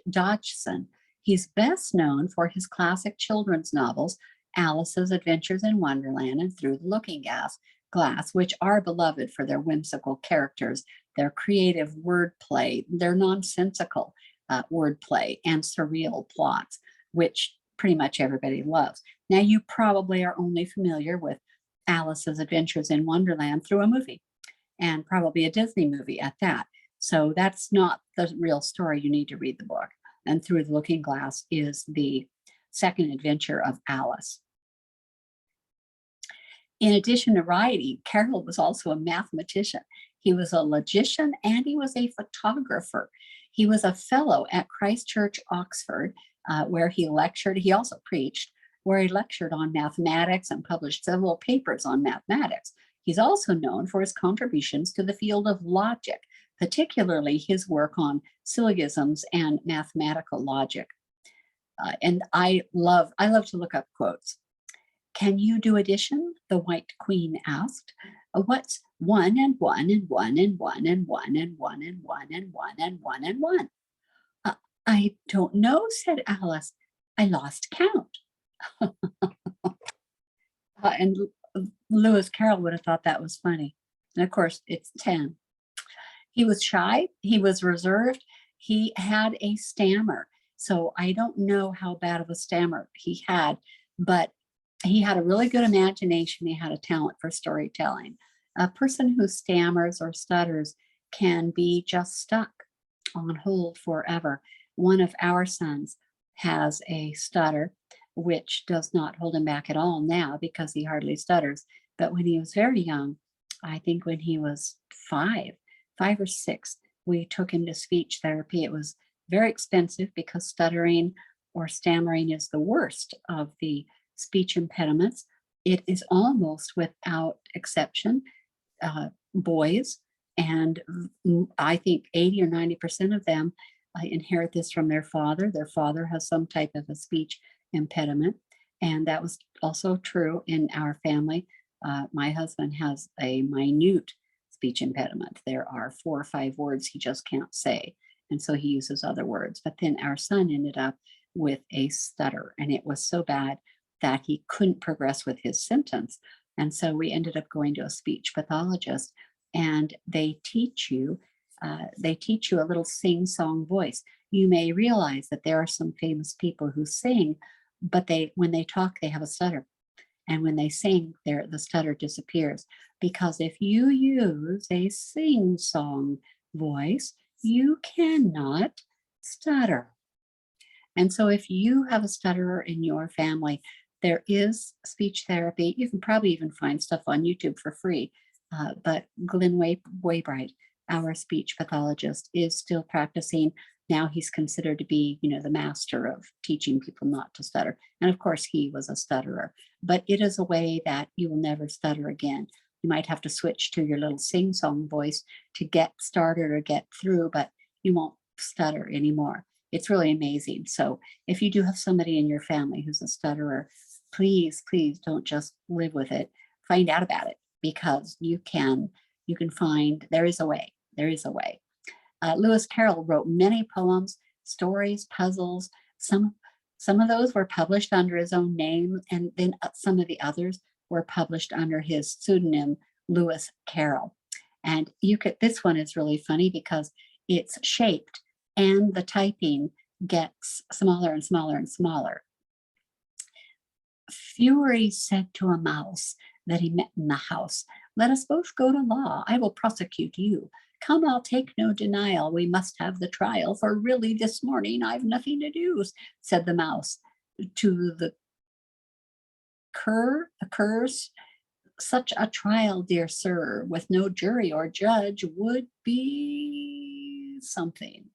Dodgson. He's best known for his classic children's novels, Alice's Adventures in Wonderland and Through the Looking Glass, which are beloved for their whimsical characters, their creative wordplay, their nonsensical wordplay, and surreal plots, which pretty much everybody loves. Now, you probably are only familiar with Alice's Adventures in Wonderland through a movie, and probably a Disney movie at that. So that's not the real story. You need to read the book. And Through the Looking Glass is the second adventure of Alice. In addition to writing, Carroll was also a mathematician. He was a logician and he was a photographer. He was a fellow at Christ Church, Oxford, where he lectured. He also preached, where he lectured on mathematics and published several papers on mathematics. He's also known for his contributions to the field of logic, particularly his work on syllogisms and mathematical logic. And I love to look up quotes. "Can you do addition?" the White Queen asked. "What's 1 and 1 and 1 and 1 and 1 and 1 and 1 and 1 and 1 and 1? I don't know," said Alice. "I lost count." And Lewis Carroll would have thought that was funny. And of course, it's 10. He was shy. He was reserved. He had a stammer. So I don't know how bad of a stammer he had, but he had a really good imagination. He had a talent for storytelling. A person who stammers or stutters can be just stuck on hold forever. One of our sons has a stutter, which does not hold him back at all now because he hardly stutters. But when he was very young, I think when he was 5 or 6, we took him to speech therapy. It was very expensive because stuttering or stammering is the worst of the speech impediments. It is almost without exception boys, and I think 80 or 90% of them inherit this from their father. Their father has some type of a speech impediment, and that was also true in our family. My husband has a minute speech impediment. There are 4 or 5 words he just can't say, and so he uses other words. But then our son ended up with a stutter, and it was so bad that he couldn't progress with his sentence. And so we ended up going to a speech pathologist, and they teach you a little sing-song voice. You may realize that there are some famous people who sing, but when they talk, they have a stutter. And when they sing, the stutter disappears. Because if you use a sing-song voice, you cannot stutter. And so if you have a stutterer in your family, there is speech therapy. You can probably even find stuff on YouTube for free. But Glenn Waybright, our speech pathologist, is still practicing. Now he's considered to be, the master of teaching people not to stutter. And of course, he was a stutterer. But it is a way that you will never stutter again. You might have to switch to your little sing-song voice to get started or get through, but you won't stutter anymore. It's really amazing. So if you do have somebody in your family who's a stutterer, please, please don't just live with it. Find out about it, because you can find, there is a way. There is a way. Lewis Carroll wrote many poems, stories, puzzles. Some of those were published under his own name, and then some of the others were published under his pseudonym, Lewis Carroll. And this one is really funny because it's shaped and the typing gets smaller and smaller and smaller. Fury said to a mouse that he met in the house, "Let us both go to law. I will prosecute you. Come, I'll take no denial. We must have the trial, for really this morning I've nothing to do," said the mouse to the curs. "Such a trial, dear sir, with no jury or judge would be something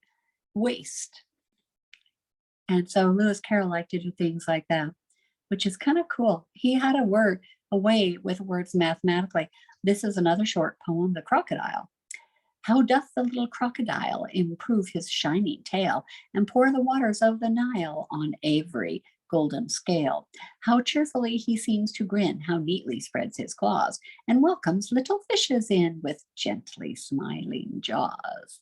waste." And so Lewis Carroll liked to do things like that, which is kind of cool. He had a way with words mathematically. This is another short poem, The Crocodile. "How doth the little crocodile improve his shining tail and pour the waters of the Nile on every golden scale? How cheerfully he seems to grin, how neatly spreads his claws, and welcomes little fishes in with gently smiling jaws."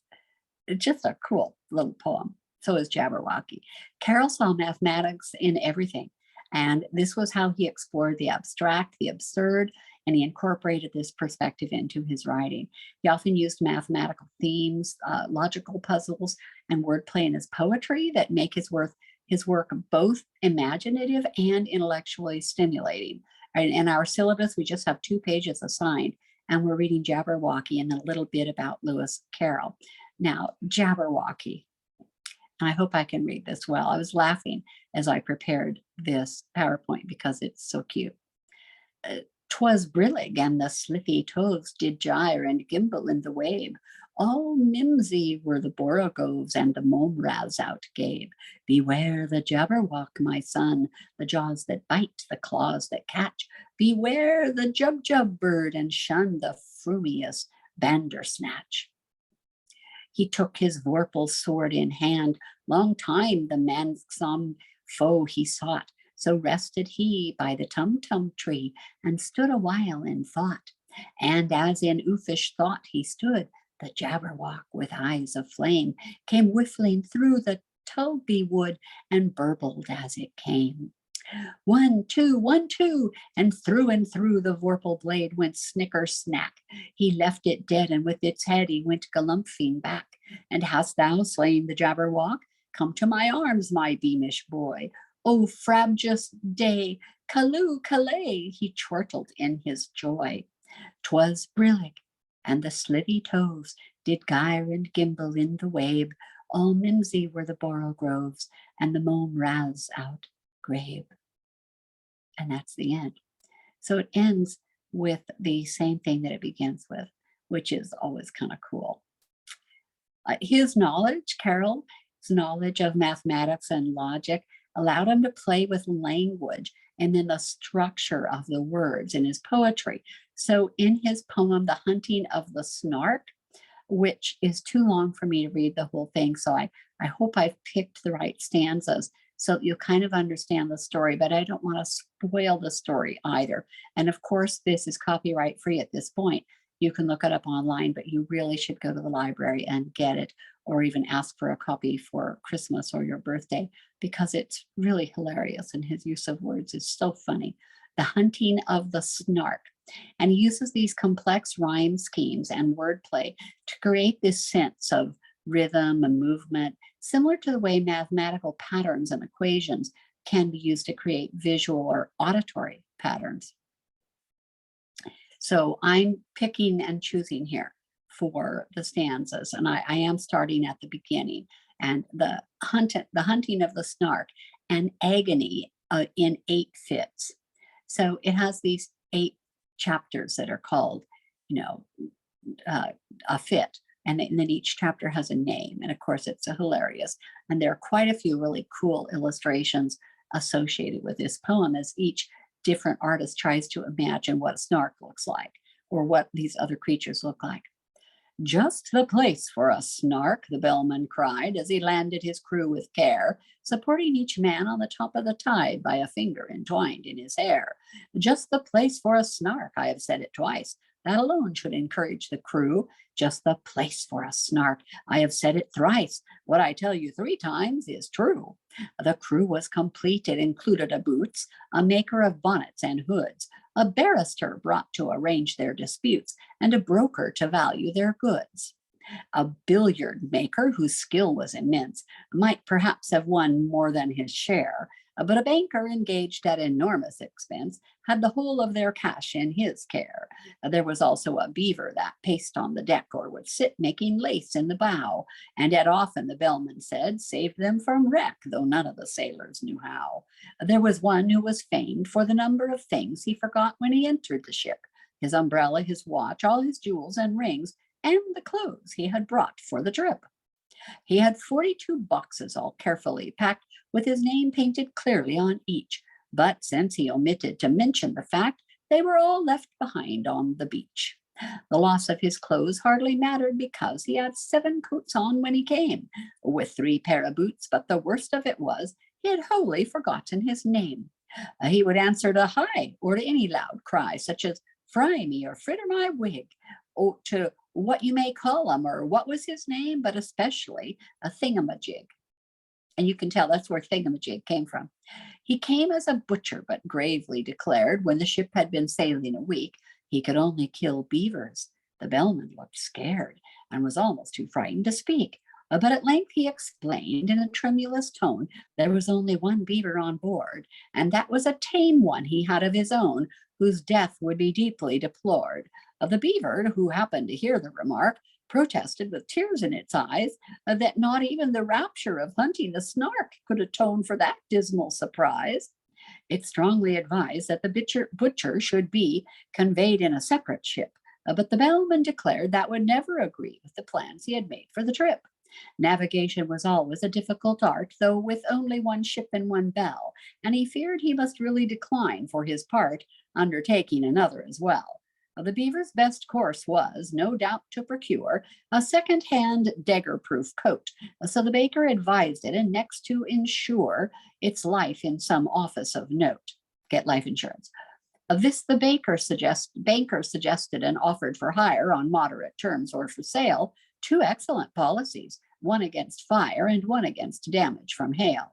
It's just a cool little poem. So is Jabberwocky. Carroll saw mathematics in everything, and this was how he explored the abstract, the absurd, and he incorporated this perspective into his writing. He often used mathematical themes, logical puzzles, and wordplay in his poetry that make his work both imaginative and intellectually stimulating. Right? In our syllabus, we just have 2 pages assigned, and we're reading Jabberwocky and a little bit about Lewis Carroll. Now, Jabberwocky, and I hope I can read this well. I was laughing as I prepared this PowerPoint because it's so cute. "'Twas brillig, and the slithy toves did gyre and gimble in the wabe. All mimsy were the borogoves, and the mome raz out gabe. Beware the Jabberwock, my son, the jaws that bite, the claws that catch. Beware the Jubjub bird, and shun the frumious Bandersnatch. He took his vorpal sword in hand, long time the manxome foe he sought. So rested he by the tum-tum tree, and stood a while in thought. And as in uffish thought he stood, the Jabberwock with eyes of flame came whiffling through the Tulby wood, and burbled as it came. 1, 2, 1, 2, and through the vorpal blade went snicker snack. He left it dead, and with its head he went galumphing back. And hast thou slain the Jabberwock? Come to my arms, my beamish boy. O frabjous day, callooh, callay, he chortled in his joy. 'Twas brillig, and the slithy toves did gyre and gimble in the wabe. All mimsy were the borogoves, and the mome raz out grabe. And that's the end. So it ends with the same thing that it begins with, which is always kind of cool. His knowledge, Carroll's knowledge of mathematics and logic, allowed him to play with language and then the structure of the words in his poetry. So in his poem, The Hunting of the Snark, which is too long for me to read the whole thing, so I hope I've picked the right stanzas so that you'll kind of understand the story, but I don't want to spoil the story either. And of course, this is copyright free at this point. You can look it up online, but you really should go to the library and get it, or even ask for a copy for Christmas or your birthday, because it's really hilarious and his use of words is so funny. The Hunting of the Snark. And he uses these complex rhyme schemes and wordplay to create this sense of rhythm and movement, similar to the way mathematical patterns and equations can be used to create visual or auditory patterns. So I'm picking and choosing here for the stanzas, and I am starting at the beginning. And the hunting of the snark, and agony in 8 fits. So it has these 8 chapters that are called, a fit. And then each chapter has a name. And of course, it's hilarious. And there are quite a few really cool illustrations associated with this poem, as each different artist tries to imagine what a snark looks like or what these other creatures look like. Just the place for a snark, the bellman cried as he landed his crew with care, supporting each man on the top of the tide by a finger entwined in his hair. Just the place for a snark, I have said it twice. That alone should encourage the crew. Just the place for a snark, I have said it thrice. What I tell you 3 times is true. The crew was complete. It included a boots, a maker of bonnets and hoods, a barrister brought to arrange their disputes, and a broker to value their goods. A billiard maker whose skill was immense might perhaps have won more than his share, but a banker engaged at enormous expense had the whole of their cash in his care. There was also a beaver that paced on the deck or would sit making lace in the bow, and yet often, the bellman said, saved them from wreck, though none of the sailors knew how. There was one who was famed for the number of things he forgot when he entered the ship: his umbrella, his watch, all his jewels and rings, and the clothes he had brought for the trip. He had 42 boxes all carefully packed, with his name painted clearly on each. But since he omitted to mention the fact, they were all left behind on the beach. The loss of his clothes hardly mattered, because he had 7 coats on when he came, with 3 pair of boots, but the worst of it was he had wholly forgotten his name. He would answer to hi, or to any loud cry, such as fry me, or fritter my wig, or to what you may call him, or what was his name, but especially a thingamajig. And you can tell that's where thingamajig came from. He came as a butcher, but gravely declared, when the ship had been sailing a week, he could only kill beavers. The bellman looked scared and was almost too frightened to speak. But at length he explained in a tremulous tone there was only one beaver on board, and that was a tame one he had of his own, whose death would be deeply deplored. The beaver, who happened to hear the remark, protested with tears in its eyes that not even the rapture of hunting a snark could atone for that dismal surprise. It strongly advised that the butcher should be conveyed in a separate ship, but the bellman declared that would never agree with the plans he had made for the trip. Navigation was always a difficult art, though with only one ship and one bell, and he feared he must really decline, for his part, undertaking another as well. The beaver's best course was, no doubt, to procure a second-hand dagger-proof coat, so the baker advised it, and next to insure its life in some office of note. Get life insurance. This the banker suggested and offered for hire on moderate terms, or for sale, 2 excellent policies, one against fire and one against damage from hail.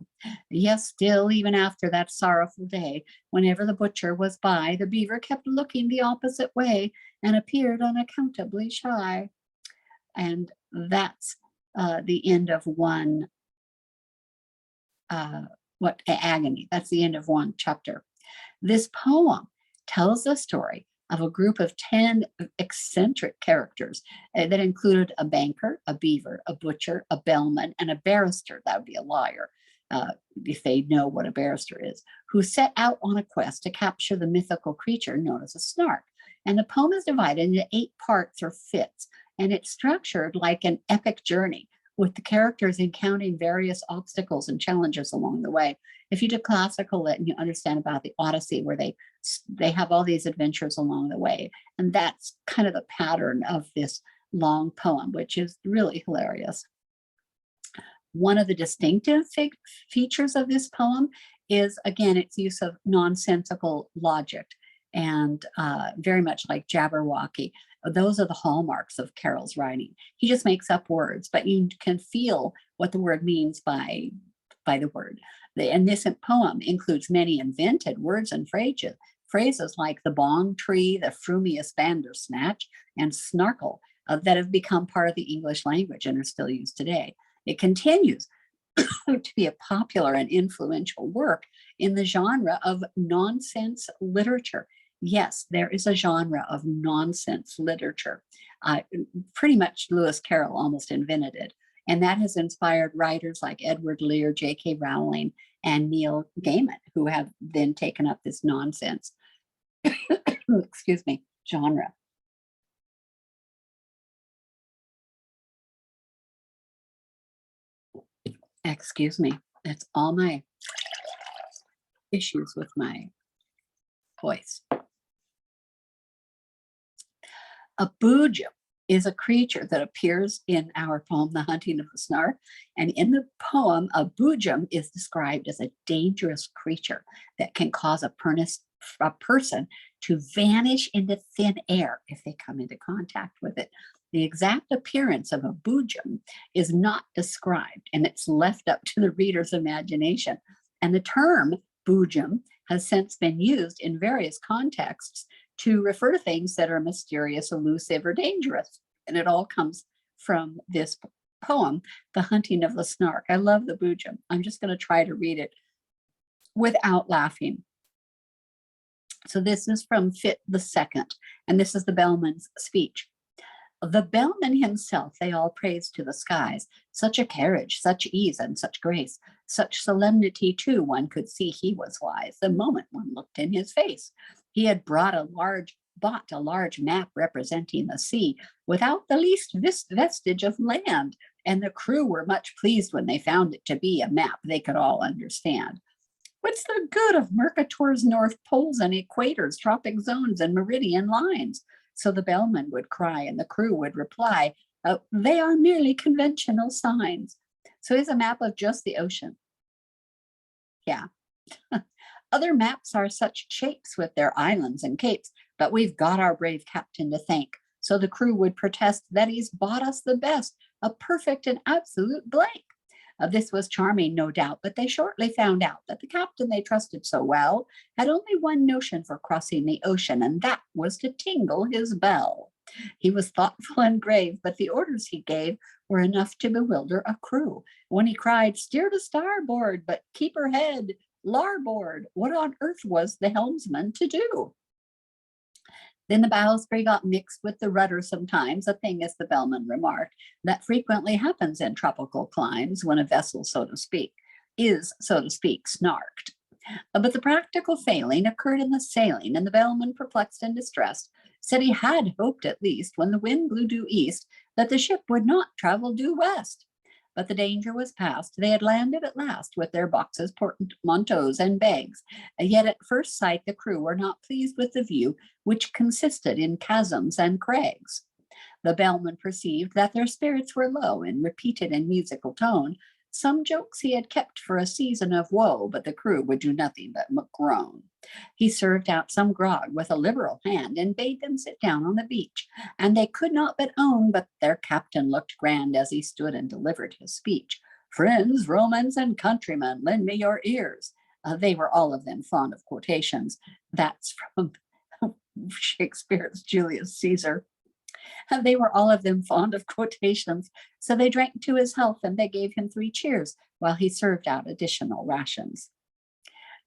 Yes, still, even after that sorrowful day, whenever the butcher was by, the beaver kept looking the opposite way and appeared unaccountably shy. And that's the end of one, agony. That's the end of one chapter. This poem tells the story of a group of 10 eccentric characters that included a banker, a beaver, a butcher, a bellman, and a barrister. That would be a lawyer, if they know what a barrister is, who set out on a quest to capture the mythical creature known as a snark. And the poem is divided into 8 parts or fits, and it's structured like an epic journey, with the characters encountering various obstacles and challenges along the way. If you do classical lit and you understand about the Odyssey, where they have all these adventures along the way, and that's kind of the pattern of this long poem, which is really hilarious. One of the distinctive features of this poem is, again, its use of nonsensical logic, and very much like Jabberwocky. Those are the hallmarks of Carroll's writing. He just makes up words, but you can feel what the word means by the word. And this poem includes many invented words and phrases like the bong tree, the frumious bandersnatch, and snarkle that have become part of the English language and are still used today. It continues to be a popular and influential work in the genre of nonsense literature. Yes, there is a genre of nonsense literature. Pretty much Lewis Carroll almost invented it. And that has inspired writers like Edward Lear, J.K. Rowling, and Neil Gaiman, who have then taken up this nonsense, excuse me, genre. Excuse me, that's all my issues with my voice. A boojum is a creature that appears in our poem, The Hunting of the Snark. And in the poem, a boojum is described as a dangerous creature that can cause a person to vanish into thin air if they come into contact with it. The exact appearance of a boojum is not described, and it's left up to the reader's imagination. And the term boojum has since been used in various contexts to refer to things that are mysterious, elusive, or dangerous. And it all comes from this poem, The Hunting of the Snark. I love the boojum. I'm just going to try to read it without laughing. So this is from Fit the Second, and this is the bellman's speech. The bellman himself they all praised to the skies. Such a carriage, such ease and such grace, such solemnity too, one could see he was wise the moment one looked in his face. He had bought a large map representing the sea without the least vestige of land, and the crew were much pleased when they found it to be a map they could all understand. What's the good of Mercator's North Poles and equators, tropic zones, and meridian lines? So the bellman would cry, and the crew would reply, they are merely conventional signs. So here's a map of just the ocean. Yeah. Other maps are such shapes with their islands and capes, but we've got our brave captain to thank. So the crew would protest that he's bought us the best, a perfect and absolute blank. This was charming, no doubt, but they shortly found out that the captain they trusted so well had only one notion for crossing the ocean, and that was to tingle his bell. He was thoughtful and grave, but the orders he gave were enough to bewilder a crew. When he cried, steer to starboard, but keep her head larboard, what on earth was the helmsman to do? Then the bowsprit got mixed with the rudder sometimes, a thing, as the bellman remarked, that frequently happens in tropical climes when a vessel, so to speak, snarked. But the practical failing occurred in the sailing, and the bellman, perplexed and distressed, said he had hoped at least, when the wind blew due east, that the ship would not travel due west. But the danger was past. They had landed at last with their boxes, portmanteaus, and bags. Yet at first sight the crew were not pleased with the view, which consisted in chasms and crags. The bellman perceived that their spirits were low, and repeated in musical tone some jokes he had kept for a season of woe, but the crew would do nothing but groan. He served out some grog with a liberal hand, and bade them sit down on the beach, and they could not but own but their captain looked grand as he stood and delivered his speech. Friends, Romans, and countrymen, lend me your ears. They were all of them fond of quotations. That's from Shakespeare's Julius Caesar. And they were all of them fond of quotations, so they drank to his health, and they gave him 3 cheers while he served out additional rations.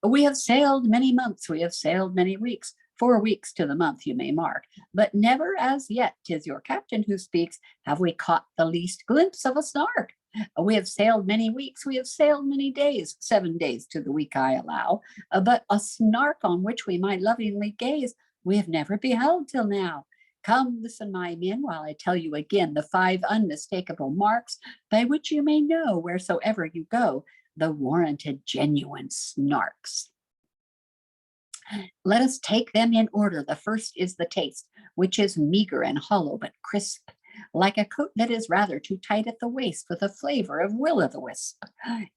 We have sailed many months, we have sailed many weeks, 4 weeks to the month you may mark, but never as yet, 'tis your captain who speaks, have we caught the least glimpse of a snark. We have sailed many weeks, we have sailed many days, 7 days to the week I allow, but a snark on which we might lovingly gaze, we have never beheld till now. Come, listen, my men, while I tell you again the 5 unmistakable marks by which you may know, wheresoever you go, the warranted genuine snarks. Let us take them in order. The first is the taste, which is meager and hollow but crisp, like a coat that is rather too tight at the waist, with a flavor of will-o'-the-wisp.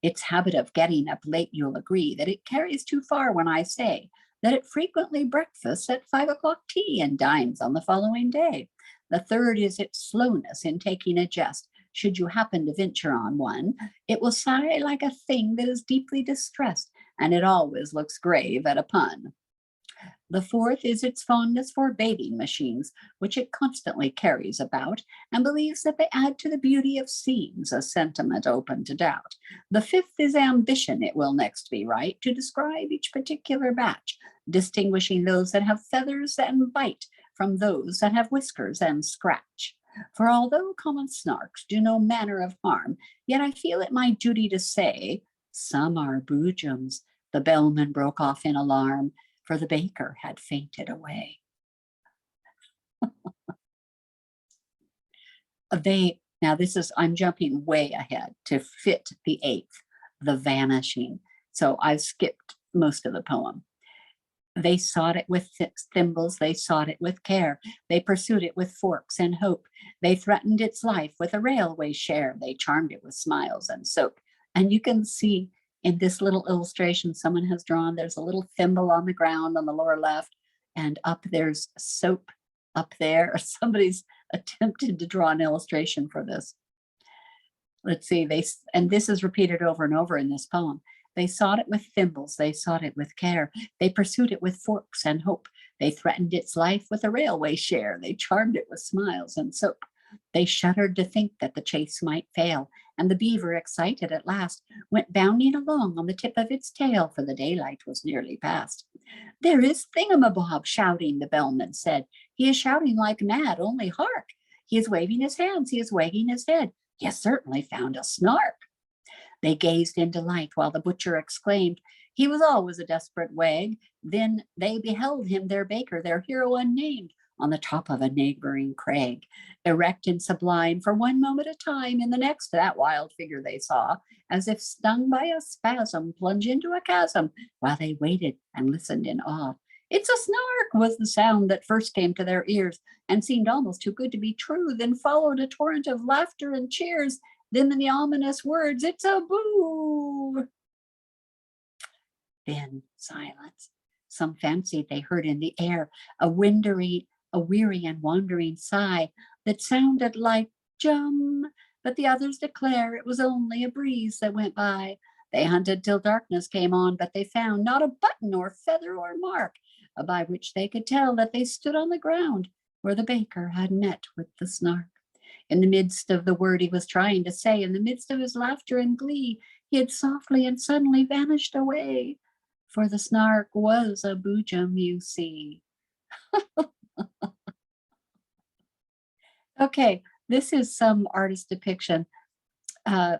Its habit of getting up late, you'll agree that it carries too far when I say that it frequently breakfasts at 5 o'clock tea and dines on the following day. The third is its slowness in taking a jest. Should you happen to venture on one, it will sigh like a thing that is deeply distressed, and it always looks grave at a pun. The fourth is its fondness for bathing machines, which it constantly carries about, and believes that they add to the beauty of scenes, a sentiment open to doubt. The fifth is ambition. It will next be right to describe each particular batch, distinguishing those that have feathers and bite from those that have whiskers and scratch. For although common snarks do no manner of harm, yet I feel it my duty to say, some are boojums. The bellman broke off in alarm, for the baker had fainted away. I'm jumping way ahead to fit the 8th, the vanishing. So I've skipped most of the poem. They sought it with thimbles, they sought it with care. They pursued it with forks and hope. They threatened its life with a railway share. They charmed it with smiles and soap. And you can see in this little illustration someone has drawn, there's a little thimble on the ground on the lower left, and up there's soap up there. Somebody's attempted to draw an illustration for this. Let's see, and this is repeated over and over in this poem. They sought it with thimbles, they sought it with care. They pursued it with forks and hope. They threatened its life with a railway share. They charmed it with smiles and soap. They shuddered to think that the chase might fail, and the beaver, excited at last, went bounding along on the tip of its tail, for the daylight was nearly past. There is Thingamabob shouting, the bellman said. He is shouting like mad, only hark! He is waving his hands, he is wagging his head. He has certainly found a snark. They gazed in delight while the butcher exclaimed, he was always a desperate wag. Then they beheld him, their baker, their hero unnamed, on the top of a neighboring crag, erect and sublime for one moment at a time. In the next, that wild figure they saw, as if stung by a spasm, plunge into a chasm, while they waited and listened in awe. It's a snark was the sound that first came to their ears, and seemed almost too good to be true. Then followed a torrent of laughter and cheers. Then the ominous words, it's a boo. Then silence. Some fancied they heard in the air a weary and wandering sigh that sounded like jum, but the others declare it was only a breeze that went by. They hunted till darkness came on, but they found not a button or feather or mark, by which they could tell that they stood on the ground where the baker had met with the snark. In the midst of the word he was trying to say, in the midst of his laughter and glee, he had softly and suddenly vanished away, for the snark was a boojum, you see. Okay, this is some artist depiction of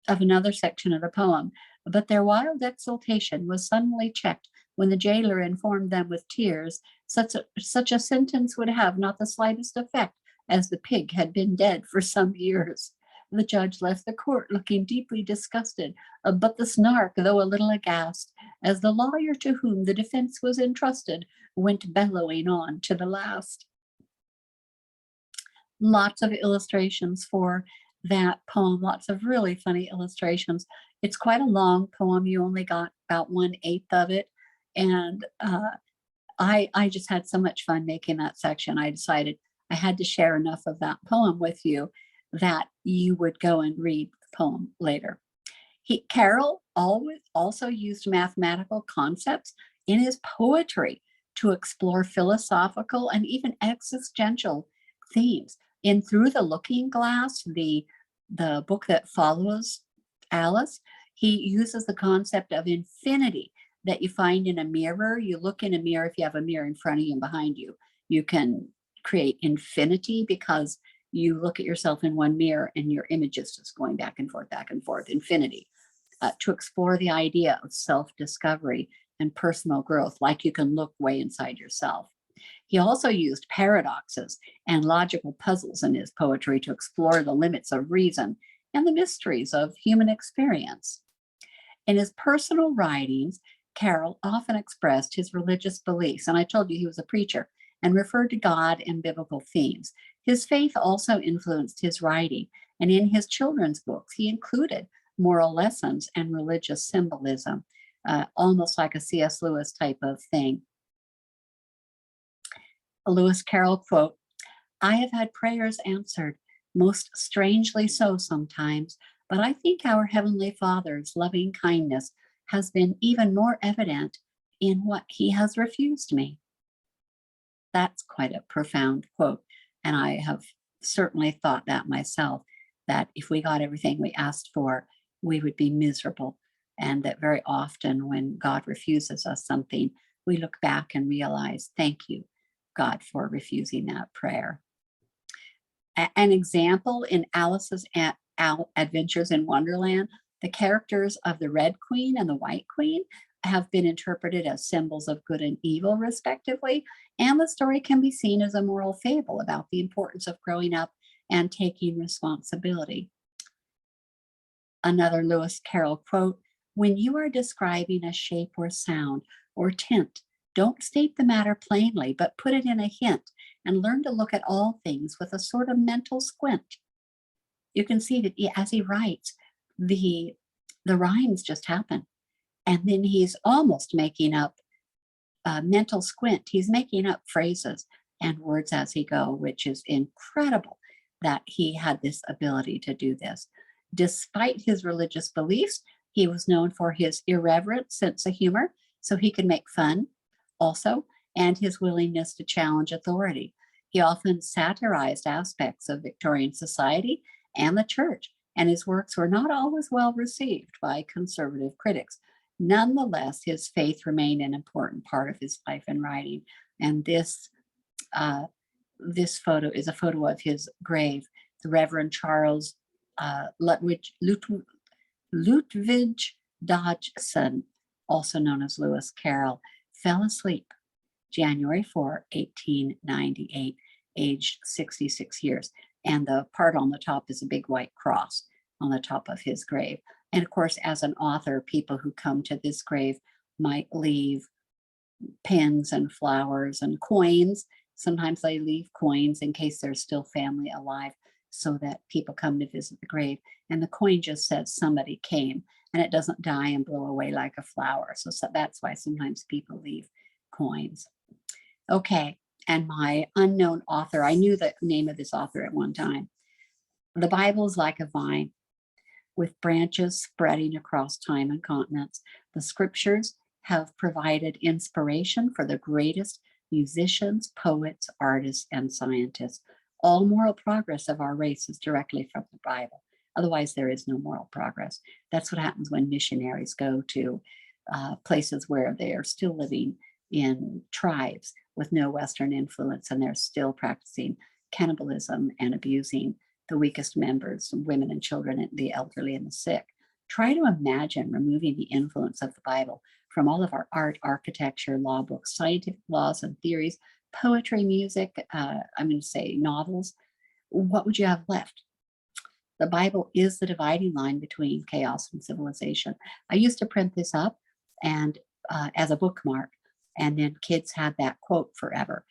another section of the poem, but their wild exultation was suddenly checked when the jailer informed them with tears such a sentence would have not the slightest effect, as the pig had been dead for some years. The judge left the court looking deeply disgusted, but the snark, though a little aghast, as the lawyer to whom the defense was entrusted went bellowing on to the last. Lots of illustrations for that poem, lots of really funny illustrations. It's quite a long poem. You only got about 1/8 of it. And I just had so much fun making that section. I decided I had to share enough of that poem with you that you would go and read the poem later. Carroll also used mathematical concepts in his poetry to explore philosophical and even existential themes. In Through the Looking Glass, the book that follows Alice, he uses the concept of infinity that you find in a mirror. You look in a mirror, if you have a mirror in front of you and behind you, you can create infinity because you look at yourself in one mirror and your image is just going back and forth, infinity, to explore the idea of self-discovery and personal growth, like you can look way inside yourself. He also used paradoxes and logical puzzles in his poetry to explore the limits of reason and the mysteries of human experience. In his personal writings, Carroll often expressed his religious beliefs, and I told you he was a preacher, and referred to God and biblical themes. His faith also influenced his writing, and in his children's books, he included moral lessons and religious symbolism, almost like a C.S. Lewis type of thing. A Lewis Carroll quote, I have had prayers answered, most strangely so sometimes, but I think our Heavenly Father's loving kindness has been even more evident in what he has refused me. That's quite a profound quote. And I have certainly thought that myself, that if we got everything we asked for, we would be miserable. And that very often when God refuses us something, we look back and realize, thank you, God, for refusing that prayer. An example in Alice's Adventures in Wonderland, the characters of the Red Queen and the White Queen have been interpreted as symbols of good and evil, respectively, and the story can be seen as a moral fable about the importance of growing up and taking responsibility. Another Lewis Carroll quote, when you are describing a shape or sound or tint, Don't state the matter plainly, but put it in a hint and learn to look at all things with a sort of mental squint. You can see that as he writes, the rhymes just happen. And then he's almost making up mental squint. He's making up phrases and words as he go, which is incredible that he had this ability to do this. Despite his religious beliefs, he was known for his irreverent sense of humor, so he could make fun also, and his willingness to challenge authority. He often satirized aspects of Victorian society and the church, and his works were not always well received by conservative critics. Nonetheless, his faith remained an important part of his life and writing. And this photo is a photo of his grave. The Reverend Charles Ludwig Dodgson, also known as Lewis Carroll, fell asleep January 4, 1898, aged 66 years. And the part on the top is a big white cross on the top of his grave. And of course, as an author, people who come to this grave might leave pins and flowers and coins. Sometimes they leave coins in case there's still family alive, so that people come to visit the grave. And the coin just says somebody came, and it doesn't die and blow away like a flower. So that's why sometimes people leave coins. Okay, and my unknown author, I knew the name of this author at one time. The Bible is like a vine with branches spreading across time and continents. The scriptures have provided inspiration for the greatest musicians, poets, artists, and scientists. All moral progress of our race is directly from the Bible. Otherwise, there is no moral progress. That's what happens when missionaries go to places where they are still living in tribes with no Western influence, and they're still practicing cannibalism and abusing the weakest members, women and children, the elderly and the sick. Try to imagine removing the influence of the Bible from all of our art, architecture, law books, scientific laws and theories, poetry, music, I'm going to say novels. What would you have left? The Bible is the dividing line between chaos and civilization. I used to print this up and as a bookmark, and then kids had that quote forever.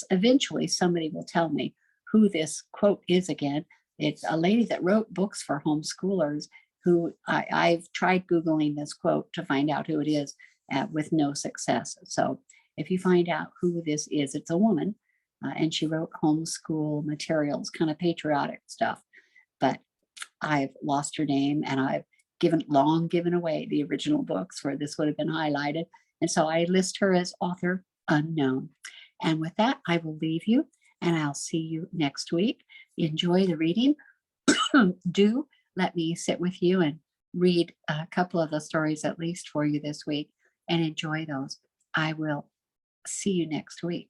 Eventually, somebody will tell me who this quote is again. It's a lady that wrote books for homeschoolers who I've tried Googling this quote to find out who it is with no success. So if you find out who this is, it's a woman and she wrote homeschool materials, kind of patriotic stuff. But I've lost her name, and I've long given away the original books where this would have been highlighted. And so I list her as author unknown. And with that, I will leave you, and I'll see you next week. Enjoy the reading. Do let me sit with you and read a couple of the stories at least for you this week, and enjoy those. I will see you next week.